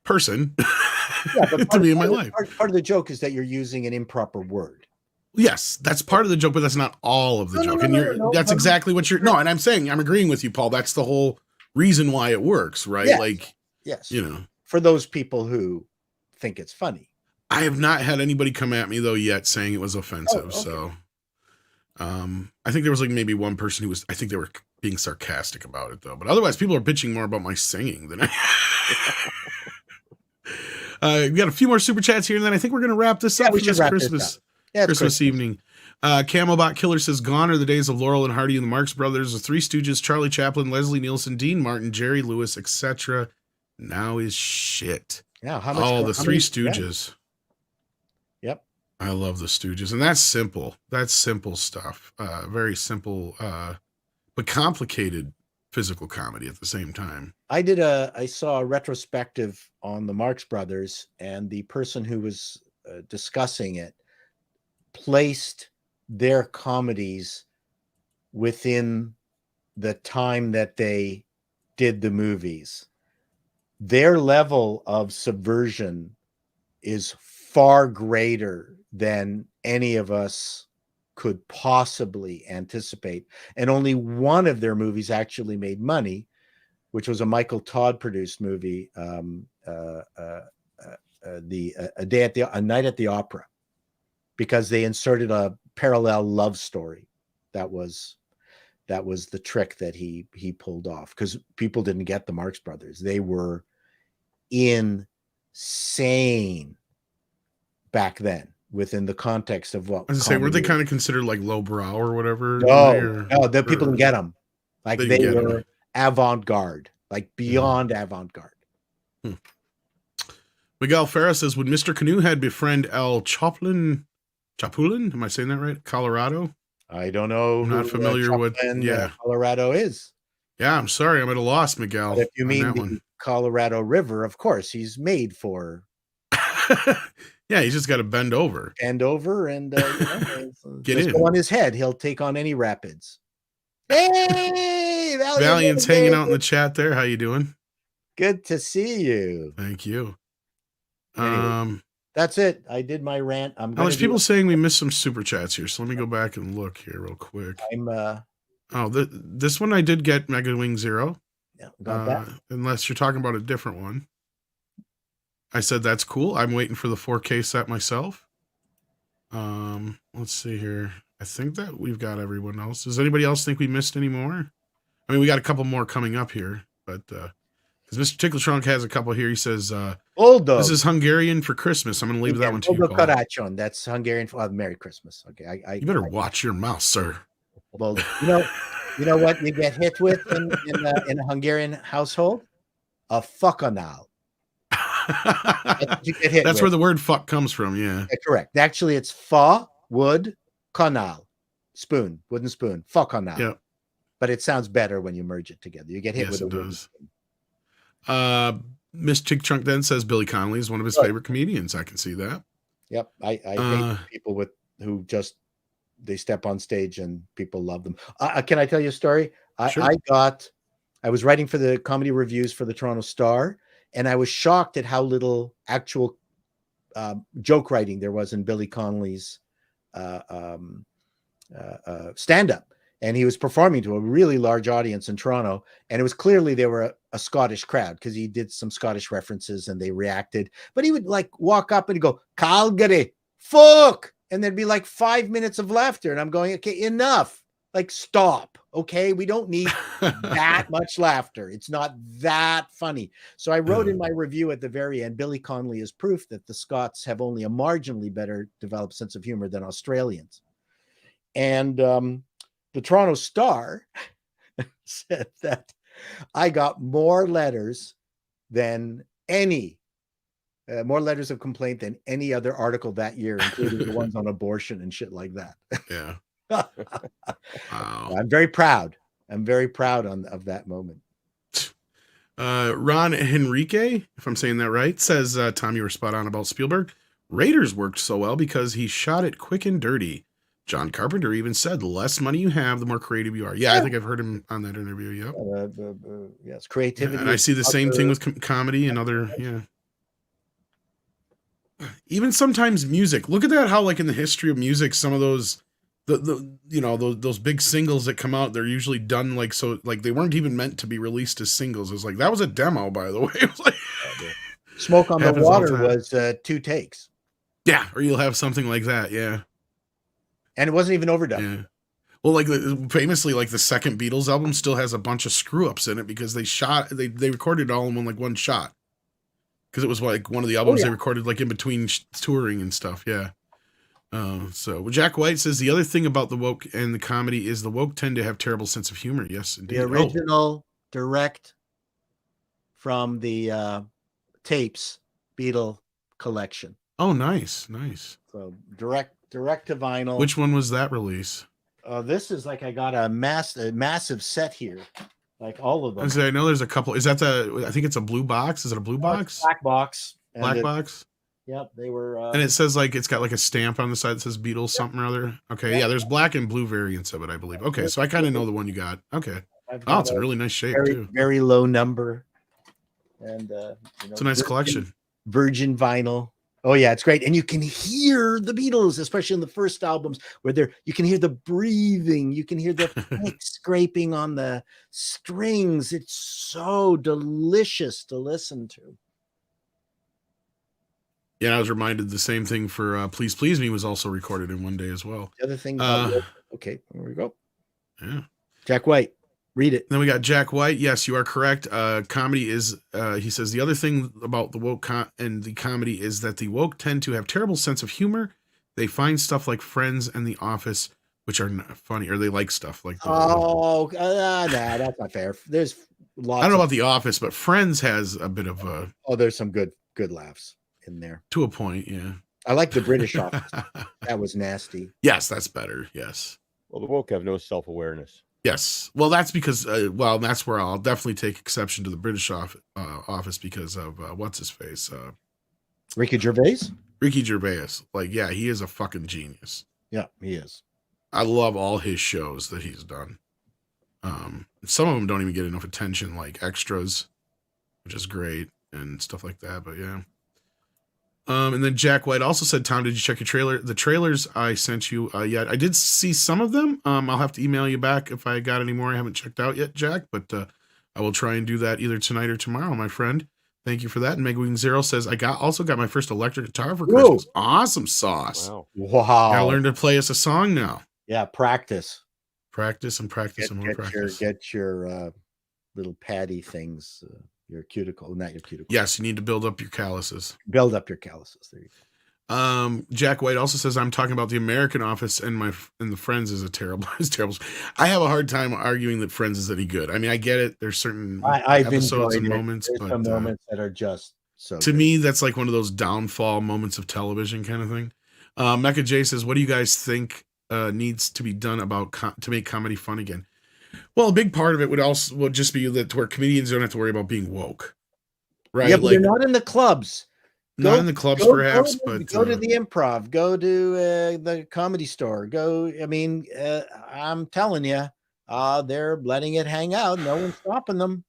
person to be in my life. Part of the joke is that you're using an improper word. Yes, that's part of the joke, but that's not all of the joke. And that's exactly what you're. No, and I'm agreeing with you, Paul. That's the whole reason why it works, right? Yes. Like, yes, you know, for those people who think it's funny. I have not had anybody come at me though yet saying it was offensive. Oh, okay. So, I think there was like maybe one person who was. I think they were being sarcastic about it though. But otherwise, people are bitching more about my singing than I. We got a few more super chats here, and then I think we're going to wrap this up for this Christmas. Christmas evening. Camelbot Killer says, gone are the days of Laurel and Hardy and the Marx Brothers, the Three Stooges, Charlie Chaplin, Leslie Nielsen, Dean Martin, Jerry Lewis, etc. Now is shit. Yeah, the Three Stooges. Yep. I love the Stooges. And that's simple. That's simple stuff. Very simple, but complicated physical comedy at the same time. I saw a retrospective on the Marx Brothers, and the person who was discussing it placed their comedies within the time that they did the movies. Their level of subversion is far greater than any of us could possibly anticipate. And only one of their movies actually made money, which was a Michael Todd produced movie, A Night at the Opera, because they inserted a parallel love story. That was the trick that he pulled off, because people didn't get the Marx Brothers. They were insane back then within the context of what I was were they kind of considered like lowbrow or whatever? No, the people didn't get them. Like they were avant-garde, like beyond avant-garde. Miguel Farah says, would Mr. Canoe Head befriend El Chapulin? Am I saying that right? Colorado? I don't know. I'm not familiar with Colorado is. Yeah, I'm sorry. I'm at a loss, Miguel. But if you mean the Colorado River, of course, he's made for. Yeah, he's just got to bend over. And get in. Go on his head. He'll take on any rapids. Hey, Valiant's hanging out in the chat there. How you doing? Good to see you. Thank you. Anyway, that's it. I did my rant. There's people saying we missed some super chats here, so let me go back and look here real quick. This one I did get Mega Wing Zero. Yeah, got that. Unless you're talking about a different one. I said that's cool. I'm waiting for the 4K set myself. Let's see here. I think that we've got everyone else. Does anybody else think we missed any more? I mean, we got a couple more coming up here, but because Mr. Tickle Trunk has a couple here. He says, this is Hungarian for Christmas. I'm going to leave that one to you, Paul. That's Hungarian for Merry Christmas. Okay, you better watch your mouth, sir. Well, you know what you get hit with in a Hungarian household? A fuckanal. That's where the word fuck comes from. Yeah, correct. Actually, it's fa wood kanal, spoon, wooden spoon, fukanal. Yeah, but it sounds better when you merge it together. You get hit with a wooden spoon. Miss Chick Chunk then says Billy Connolly is one of his favorite comedians. I can see that. Yep, I hate people who just they step on stage and people love them. Can I tell you a story? Sure. I was writing for the comedy reviews for the Toronto Star. And I was shocked at how little actual joke writing there was in Billy Connolly's stand-up. And he was performing to a really large audience in Toronto. And it was clearly they were a Scottish crowd because he did some Scottish references and they reacted. But he would like walk up and go, Calgary, fuck. And there'd be like 5 minutes of laughter. And I'm going, okay, enough. Like, stop. Okay, we don't need that much laughter. It's not that funny. So I wrote in my review at the very end, Billy Connolly is proof that the Scots have only a marginally better developed sense of humor than Australians. And the Toronto Star said that I got more letters than more letters of complaint than any other article that year, including the ones on abortion and shit like that. Yeah. Wow. I'm very proud. I'm very proud of that moment. Ron Henrique, if I'm saying that right, says, Tom, you were spot on about Spielberg. Raiders worked so well because he shot it quick and dirty. John Carpenter even said, the less money you have, the more creative you are. Yeah, I think I've heard him on that interview. Yep. Yes, creativity. Yeah, and I see the same thing with comedy and other, even sometimes music. Look at that, how like in the history of music, some of those those big singles that come out, they're usually done like so, like they weren't even meant to be released as singles. It was like that was a demo, by the way. It was like Smoke on the Water was 2 takes. Yeah, or you'll have something like that, yeah. And it wasn't even overdone. Yeah. Well, like famously, like the second Beatles album still has a bunch of screw ups in it because they recorded it all in one shot. Because it was like one of the albums they recorded like in between touring and stuff. Yeah. So Jack White says the other thing about the woke and the comedy is the woke tend to have terrible sense of humor. Yes, indeed. The original direct from the tapes Beatle collection. Oh, nice. So direct to vinyl. Which one was that release? This is like I got a massive set here. Like all of them. I know there's a couple. Is that I think it's a blue box. Is it a blue box? Black box. Black box? Yep, they were. And it says like, it's got like a stamp on the side that says Beatles something or other. Okay, yeah, there's black and blue variants of it, I believe. Okay, so I kind of know the one you got. Okay. Oh, it's a really nice shape too. Very low number. And it's a nice collection. Virgin vinyl. Oh yeah, it's great. And you can hear the Beatles, especially in the first albums, where you can hear the breathing, you can hear the scraping on the strings. It's so delicious to listen to. Yeah, I was reminded the same thing for Please Please Me was also recorded in one day as well. The other thing okay, here we go. Yeah. Jack White. Read it. Then we got Jack White. Yes, you are correct. Comedy is, he says, the other thing about the woke and the comedy is that the woke tend to have terrible sense of humor. They find stuff like Friends and The Office, which are not funny, or they like stuff like that. Oh, nah, that's not fair. There's lots. I don't know about The Office, but Friends has a bit of a. Oh, there's some good laughs in there. To a point, yeah. I like the British Office. That was nasty. Yes, that's better. Yes. Well, the woke have no self-awareness. Yes. Well, that's because, that's where I'll definitely take exception to the British office because of, what's his face? Ricky Gervais? Ricky Gervais. Like, yeah, he is a fucking genius. Yeah, he is. I love all his shows that he's done. Some of them don't even get enough attention, like Extras, which is great, and stuff like that, but yeah. And then Jack White also said, Tom, did you check your trailer? The trailers I sent you yet. I did see some of them. I'll have to email you back if I got any more I haven't checked out yet, Jack, but I will try and do that either tonight or tomorrow, my friend. Thank you for that. And Megawing Zero says, I also got my first electric guitar for Christmas. Whoa. Awesome sauce. Wow. I learned to play us a song now. Yeah, practice. Practice and practice and more practice. Get your little paddy things. Your cuticle, not your cuticle. Yes, you need to build up your calluses. Build up your calluses. There you go. Jack White also says, I'm talking about the American Office and the Friends is terrible. I have a hard time arguing that Friends is any good. I mean, I get it. There's certain episodes and moments. There's some moments that are just so to me, that's like one of those downfall moments of television kind of thing. Mecha J says, what do you guys think needs to be done to make comedy fun again? Well, a big part of it would just be that where comedians don't have to worry about being woke, right? Yeah, but they're not in the clubs. Not in the clubs, perhaps, but go to the Improv, go to the Comedy Store, I'm telling you, they're letting it hang out. No one's stopping them.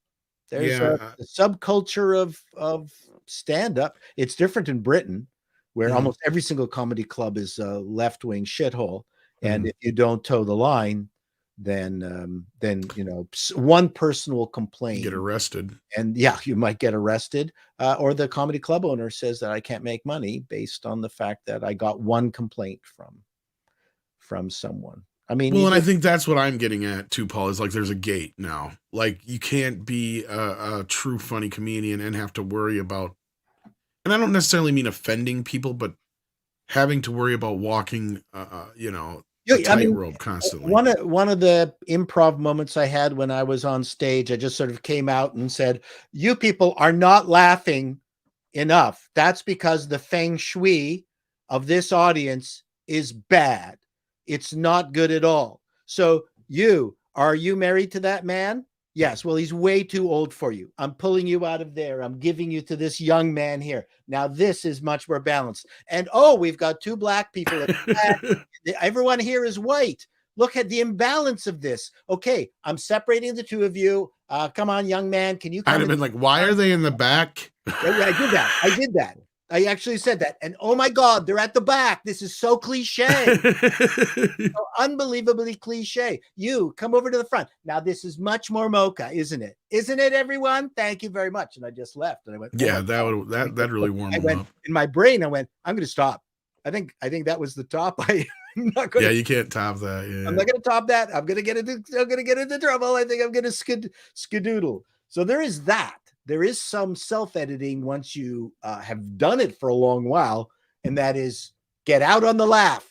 There's a subculture of stand-up. It's different in Britain, where almost every single comedy club is a left-wing shithole, and if you don't toe the line, then one person will complain, get arrested, and you might get arrested, or the comedy club owner says that I can't make money based on the fact that I got one complaint from someone. I mean, and I think that's what I'm getting at too, Paul, is like there's a gate now. Like you can't be a true funny comedian and have to worry about, and I don't necessarily mean offending people, but having to worry about walking tightrope constantly. One of the improv moments I had when I was on stage, I just sort of came out and said, you people are not laughing enough. That's because the feng shui of this audience is bad. It's not good at all. So are you married to that man? Yes. Well, he's way too old for you. I'm pulling you out of there. I'm giving you to this young man here. Now this is much more balanced. And we've got 2 black people. Everyone here is white. Look at the imbalance of this. Okay, I'm separating the 2 of you. Come on, young man. Can you come? I'd have been like, why are they in the back? I did that. I actually said that. And oh my God, they're at the back. This is so cliche. So unbelievably cliche. You come over to the front. Now, this is much more mocha, isn't it? Isn't it, everyone? Thank you very much. And I just left. And I went, yeah, that really warmed them up. In my brain, I went, I'm going to stop. I think that was the top. I'm not going. Yeah, you can't top that. Yeah. I'm not going to top that. I'm going to get into trouble. I think I'm going to skedoodle. So there is that. There is some self-editing once you have done it for a long while, and that is get out on the laugh.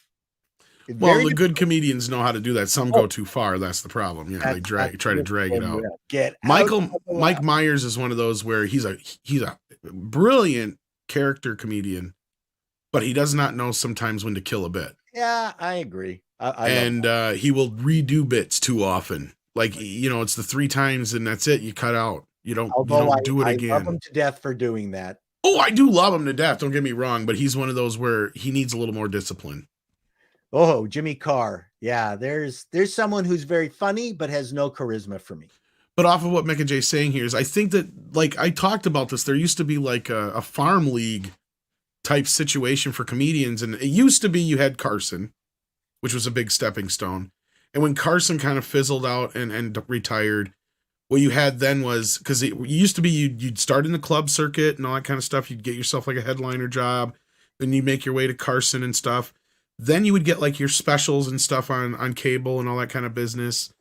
Well, the good comedians know how to do that. Some go too far. That's the problem. Yeah, they try to drag it out. Mike Myers is one of those where he's a brilliant character comedian, but he does not know sometimes when to kill a bit. Yeah, I agree. He will redo bits too often. Like, it's the 3 times and that's it. You cut out. You don't do it again. I love him to death for doing that. Oh, I do love him to death. Don't get me wrong, but he's one of those where he needs a little more discipline. Oh, Jimmy Carr. Yeah, there's someone who's very funny, but has no charisma for me. But off of what Mecca Jay's saying here is I think that, like, I talked about this. There used to be like a farm league type situation for comedians. And it used to be you had Carson, which was a big stepping stone. And when Carson kind of fizzled out and retired, what you had then was, because it used to be you'd start in the club circuit and all that kind of stuff. You'd get yourself like a headliner job. Then you make your way to Carson and stuff. Then you would get like your specials and stuff on cable and all that kind of business.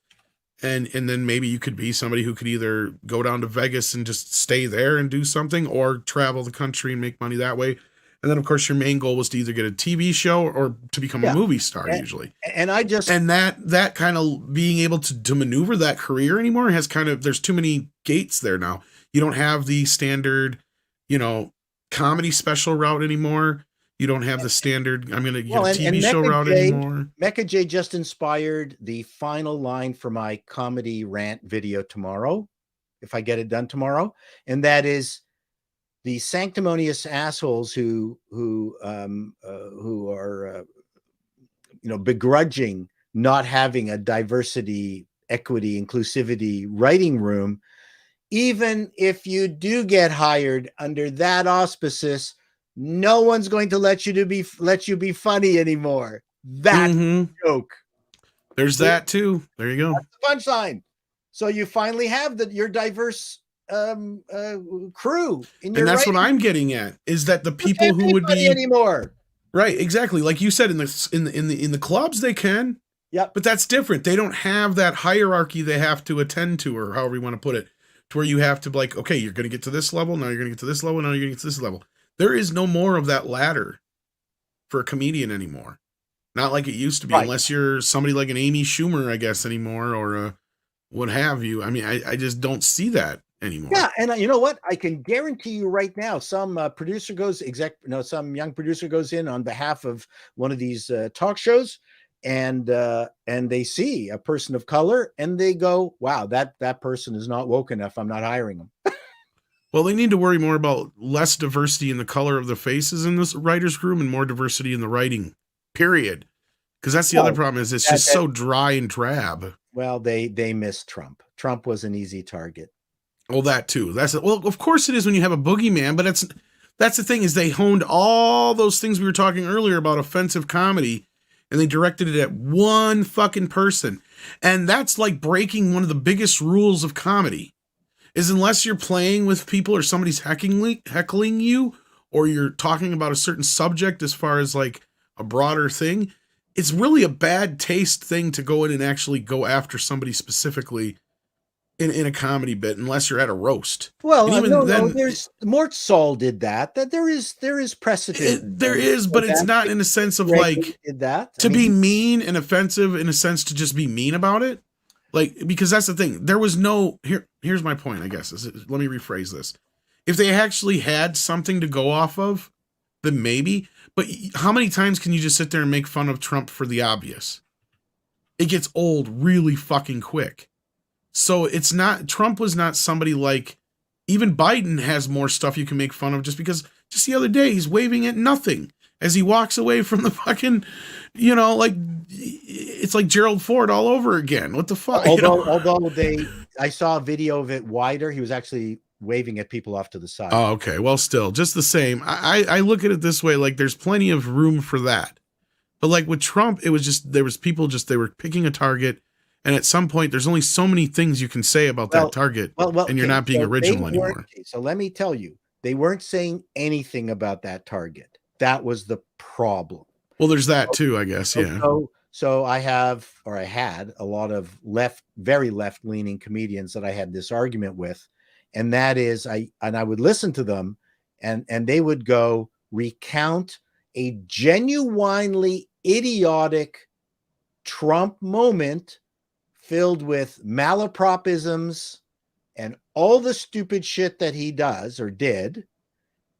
And then maybe you could be somebody who could either go down to Vegas and just stay there and do something, or travel the country and make money that way. And then, of course, your main goal was to either get a TV show or to become a movie star, usually. And that kind of being able to maneuver that career anymore has there's too many gates there now. You don't have the standard, comedy special route anymore. You don't have the standard, I'm going to get a TV show route anymore. Mecca J just inspired the final line for my comedy rant video tomorrow, if I get it done tomorrow. And that is, the sanctimonious assholes who are begrudging not having a diversity, equity, inclusivity writing room, even if you do get hired under that auspices, no one's going to let you be funny anymore. That's a joke. There's that too. There you go. That's the punchline. So you finally have your diverse crew in your, and that's writing. What I'm getting at is that the people who would be anymore, right? Exactly, like you said, in the clubs they can, but that's different. They don't have that hierarchy they have to attend to, or however you want to put it, to where you have to like, okay, you're going to get to this level, now you're going to get to this level, now you're going to get to this level. There is no more of that ladder for a comedian anymore. Not like it used to be, unless you're somebody like an Amy Schumer, I guess, anymore, or what have you. I mean, I just don't see that anymore. Yeah, and you know what? I can guarantee you right now, some young producer goes in on behalf of one of these talk shows, and they see a person of color, and they go, "Wow, that person is not woke enough. I'm not hiring them." Well, they need to worry more about less diversity in the color of the faces in this writer's room and more diversity in the writing, period. Because that's the other problem is it's just so dry and drab. Well, they missed Trump. Trump was an easy target. Well, that too. Well, of course it is when you have a boogeyman, but that's the thing is they honed all those things we were talking earlier about offensive comedy, and they directed it at one fucking person. And that's like breaking one of the biggest rules of comedy. Is unless you're playing with people or somebody's heckling you, or you're talking about a certain subject as far as like a broader thing, it's really a bad taste thing to go in and actually go after somebody specifically in a comedy bit, unless you're at a roast. Well, there's Mort Saul did that. That there is precedent. There is, but it's not in a sense of like did that to be mean and offensive in a sense to just be mean about it. Like, because that's the thing. There was no here's my point, I guess. Let me rephrase this. If they actually had something to go off of, then maybe. But how many times can you just sit there and make fun of Trump for the obvious? It gets old really fucking quick. So Trump was not somebody like, even Biden has more stuff you can make fun of just the other day he's waving at nothing as he walks away from the fucking, like it's like Gerald Ford all over again. What the fuck? Although I saw a video of it wider, he was actually waving at people off to the side. Oh, okay. Well, still, just the same. I look at it this way, like there's plenty of room for that. But like with Trump, it was just, there was people just, they were picking a target. And at some point, there's only so many things you can say about that target. And you're not being original anymore. So let me tell you, they weren't saying anything about that target. That was the problem. Well, there's that too, I guess. Yeah. So I had a lot of very left-leaning comedians that I had this argument with. And that is, I would listen to them and they would go recount a genuinely idiotic Trump moment filled with malapropisms and all the stupid shit that he does or did.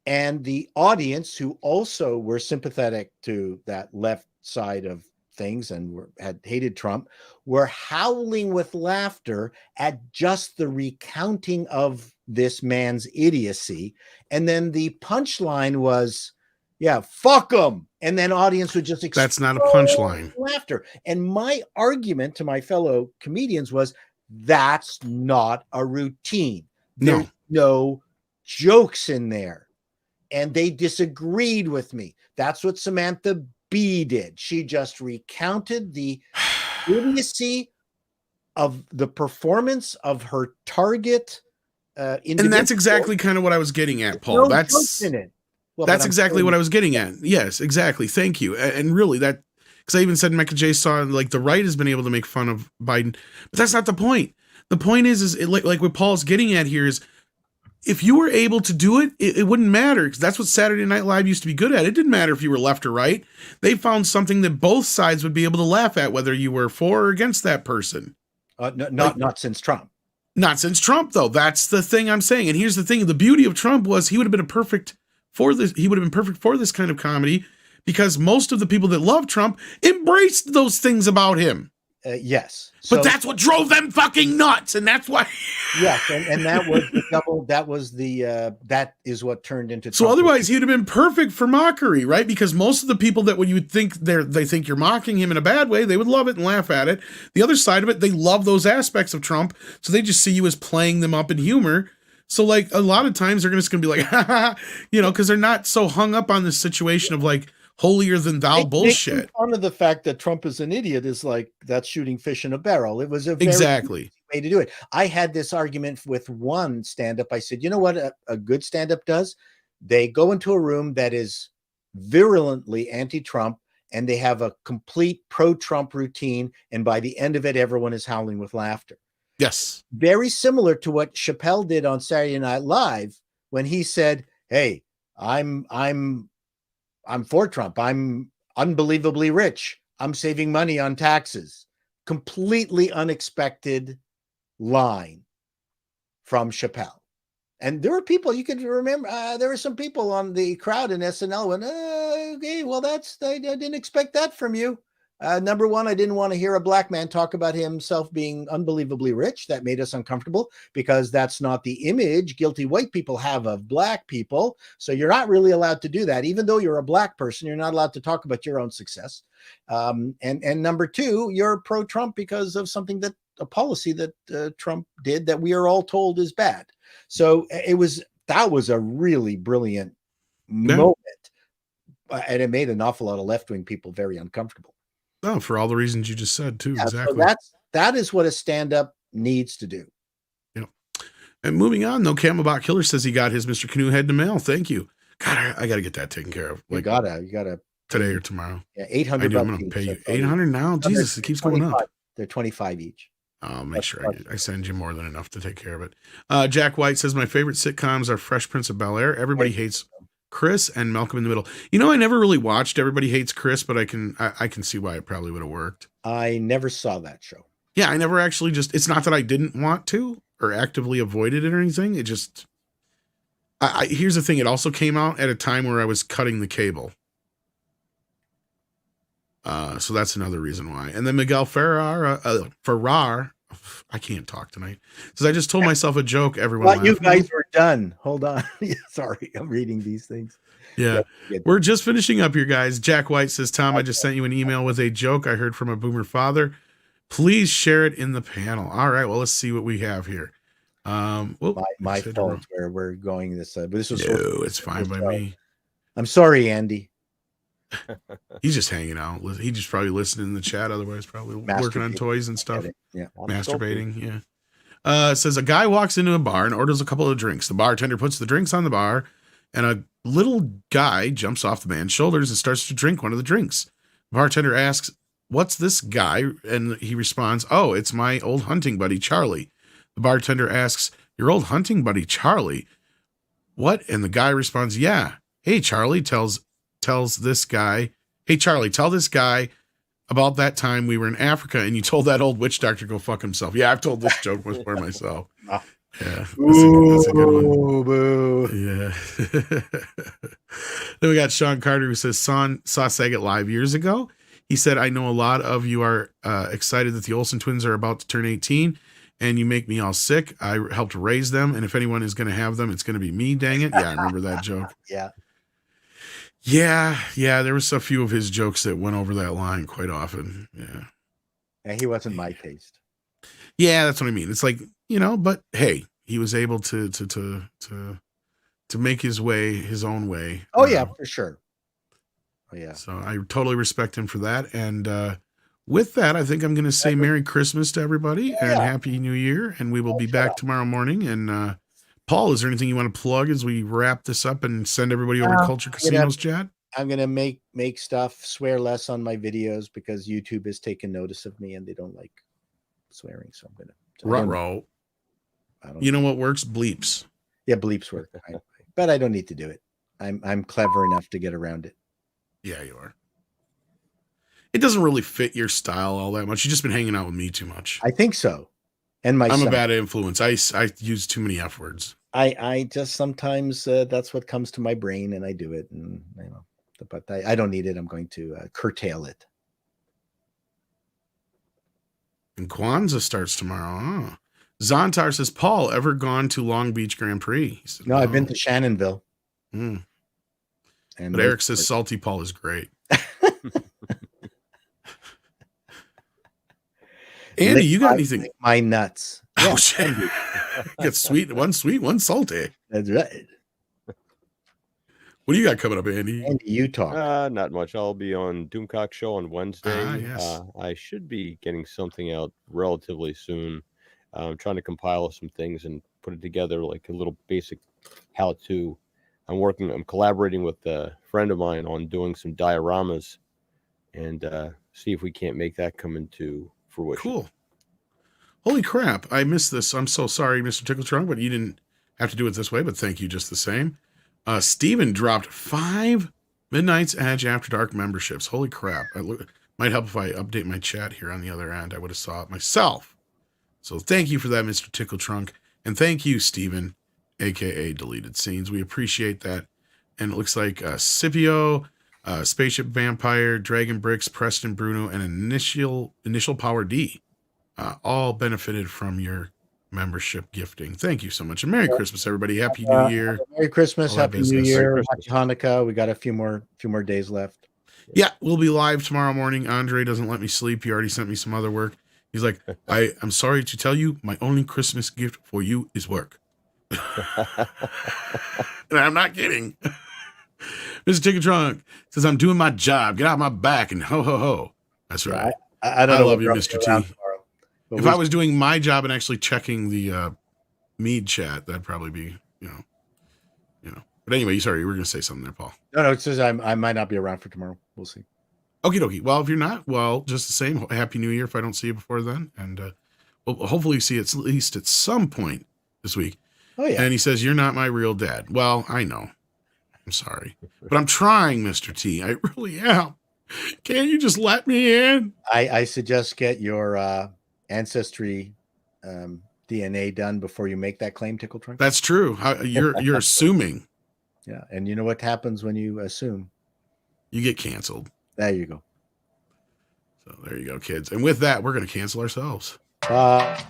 And the audience, who also were sympathetic to that left side of things and had hated Trump, were howling with laughter at just the recounting of this man's idiocy. And then the punchline was, yeah, fuck him. And then audience would just explode. That's not a punchline. Laughter. And my argument to my fellow comedians was, that's not a routine. There's no jokes in there. And they disagreed with me. That's what Samantha Bee did. She just recounted the idiocy of the performance of her target individual. And that's exactly kind of what I was getting at, Paul. That's in it. Well, that's exactly what I was getting at. Yes, exactly. Thank you. And really, that, because I even said Mecca J saw, like, the right has been able to make fun of Biden, but that's not the point. The point is like what Paul's getting at here is, if you were able to do it, it wouldn't matter, because that's what Saturday Night Live used to be good at. It didn't matter if you were left or right. They found something that both sides would be able to laugh at, whether you were for or against that person. Not since Trump. Not since Trump, though. That's the thing I'm saying. And here's the thing: the beauty of Trump was he would have been perfect for this. He would have been perfect for this kind of comedy, because most of the people that love Trump embraced those things about him. Yes. But that's what drove them fucking nuts, and that's why. Yes, and that was the double. That is what turned into. So otherwise, he'd have been perfect for mockery, right? Because most of the people that when you would think they think you're mocking him in a bad way, they would love it and laugh at it. The other side of it, they love those aspects of Trump, so they just see you as playing them up in humor. So like a lot of times they're just gonna be like, ha ha, because they're not so hung up on this situation of like holier than thou bullshit. Making fun of the fact that Trump is an idiot is like, that's shooting fish in a barrel. It was a very exactly way to do it. I had this argument with one stand-up. I said, you know what a good stand-up does? They go into a room that is virulently anti-Trump, and they have a complete pro-Trump routine, and by the end of it, everyone is howling with laughter. Yes. Very similar to what Chappelle did on Saturday Night Live when he said, hey, I'm for Trump. I'm unbelievably rich. I'm saving money on taxes. Completely unexpected line from Chappelle. And there were people, you could remember, there were some people on the crowd in SNL went, okay, well, I didn't expect that from you. Number one, I didn't want to hear a black man talk about himself being unbelievably rich. That made us uncomfortable, because that's not the image guilty white people have of black people. So you're not really allowed to do that. Even though you're a black person, you're not allowed to talk about your own success. And number two, you're pro-Trump because of a policy that Trump did that we are all told is bad. So that was a really brilliant moment. And it made an awful lot of left-wing people very uncomfortable. Oh, for all the reasons you just said too. Yeah, exactly. So that is what a stand-up needs to do. Yep. And moving on, though, Camelback Killer says he got his Mr. Canoe Head in the mail. Thank you. God, I got to get that taken care of. Like, you gotta today or tomorrow. Yeah, $800. I'm going to pay you $800 now. Jesus, it keeps going up. They're 25 each. I'll make sure I send you more than enough to take care of it. Jack White says my favorite sitcoms are Fresh Prince of Bel-Air. Everybody hates Chris and Malcolm in the Middle. I never really watched Everybody Hates Chris, but I can see why it probably would have worked. I never saw that show. Yeah, I never actually it's not that I didn't want to or actively avoided it or anything. It just, here's the thing. It also came out at a time where I was cutting the cable. So that's another reason why. And then Miguel Ferrar, I can't talk tonight. Says I just told myself a joke. Everyone, you guys were done. Hold on. Sorry, I'm reading these things. Yeah, we're just finishing up here, guys. Jack White says, Tom, I just sent you an email with a joke I heard from a boomer father. Please share it in the panel. All right, well, let's see what we have here. My fault where we're going this. But this was it's fine by me. I'm sorry, Andy. He's just hanging out. He just probably listening in the chat. Otherwise, probably working on toys and stuff. Yeah, masturbating. Yeah. It says a guy walks into a bar and orders a couple of drinks. The bartender puts the drinks on the bar, and a little guy jumps off the man's shoulders and starts to drink one of the drinks. The bartender asks, "What's this guy?" And he responds, "Oh, it's my old hunting buddy, Charlie." The bartender asks, "Your old hunting buddy, Charlie? What?" And the guy responds, "Yeah. Hey, Charlie," tells this guy, "Hey, Charlie, tell this guy about that time we were in Africa and you told that old witch doctor to go fuck himself." Yeah, I've told this joke before myself. Yeah, that's a good one. Boo. Yeah. Then we got Sean Carter, who says, saw Saget live years ago. He said, "I know a lot of you are excited that the Olsen twins are about to turn 18, and you make me all sick. I helped raise them, and if anyone is going to have them, it's going to be me, dang it." Yeah, I remember that joke. Yeah, there was a few of his jokes that went over that line quite often. Yeah. And he wasn't my taste. Yeah, that's what I mean. It's like, but hey, he was able to make his own way. Oh yeah, for sure. Oh yeah. So I totally respect him for that. And with that, I think I'm going to say Merry Christmas to everybody and Happy New Year. And we will be back tomorrow morning. And Paul, is there anything you want to plug as we wrap this up and send everybody over to Culture Casinos chat? I'm going to make stuff, swear less on my videos because YouTube has taken notice of me and they don't like swearing. So I'm going to. Ruh-roh. You know what works? Bleeps. Yeah, bleeps work. But I don't need to do it. I'm clever enough to get around it. Yeah, you are. It doesn't really fit your style all that much. You've just been hanging out with me too much. I think so. And I'm a bad influence. I use too many F words. I just sometimes that's what comes to my brain and I do it. And but I don't need it. I'm going to curtail it. And Kwanzaa starts tomorrow. Huh? Zontar says, "Paul, ever gone to Long Beach Grand Prix?" Said, no, I've been to Shannonville. And but Eric says Salty Paul is great. Andy, you got anything? My nuts. Oh, shit. Get sweet, one salty. That's right. What do you got coming up, Andy? Andy, you talk. Not much. I'll be on Doomcock Show on Wednesday. Yes. I should be getting something out relatively soon. I'm trying to compile some things and put it together like a little basic how-to. I'm collaborating with a friend of mine on doing some dioramas and see if we can't make that come into fruition. Cool. Holy crap. I missed this. I'm so sorry, Mr. Tickle Trunk, but you didn't have to do it this way, but thank you just the same. Steven dropped 5 Midnight's Edge After Dark memberships. Holy crap. Might help if I update my chat here on the other end. I would have saw it myself. So thank you for that, Mr. Tickle Trunk. And thank you, Steven, a.k.a. Deleted Scenes. We appreciate that. And it looks like Scipio, Spaceship Vampire, Dragon Bricks, Preston Bruno, and Initial Power D all benefited from your membership gifting. Thank you so much. And Merry Christmas, everybody. Happy New Year. Merry Christmas. Happy New Year. Happy Hanukkah. We got a few more days left. Yeah, we'll be live tomorrow morning. Andre doesn't let me sleep. He already sent me some other work. He's like, I'm sorry to tell you, my only Christmas gift for you is work. And I'm not kidding. Mr. Ticket Trunk says, "I'm doing my job. Get out my back and ho, ho, ho." That's right. I love you, Mr. T. If I was doing my job and actually checking the Mead chat, that'd probably be, you know. But anyway, sorry, you were going to say something there, Paul. No, it says I might not be around for tomorrow. We'll see. Okie dokie. Well, if you're not, well, just the same. Happy New Year if I don't see you before then. And we'll hopefully see it at least at some point this week. Oh, yeah. And he says, "You're not my real dad." Well, I know. I'm sorry. But I'm trying, Mr. T. I really am. Can't you just let me in? I suggest get your ancestry DNA done before you make that claim, Tickle Trunk. That's true. You're assuming. Yeah. And you know what happens when you assume? You get canceled. There you go. So there you go, kids. And with that, we're going to cancel ourselves. Bye.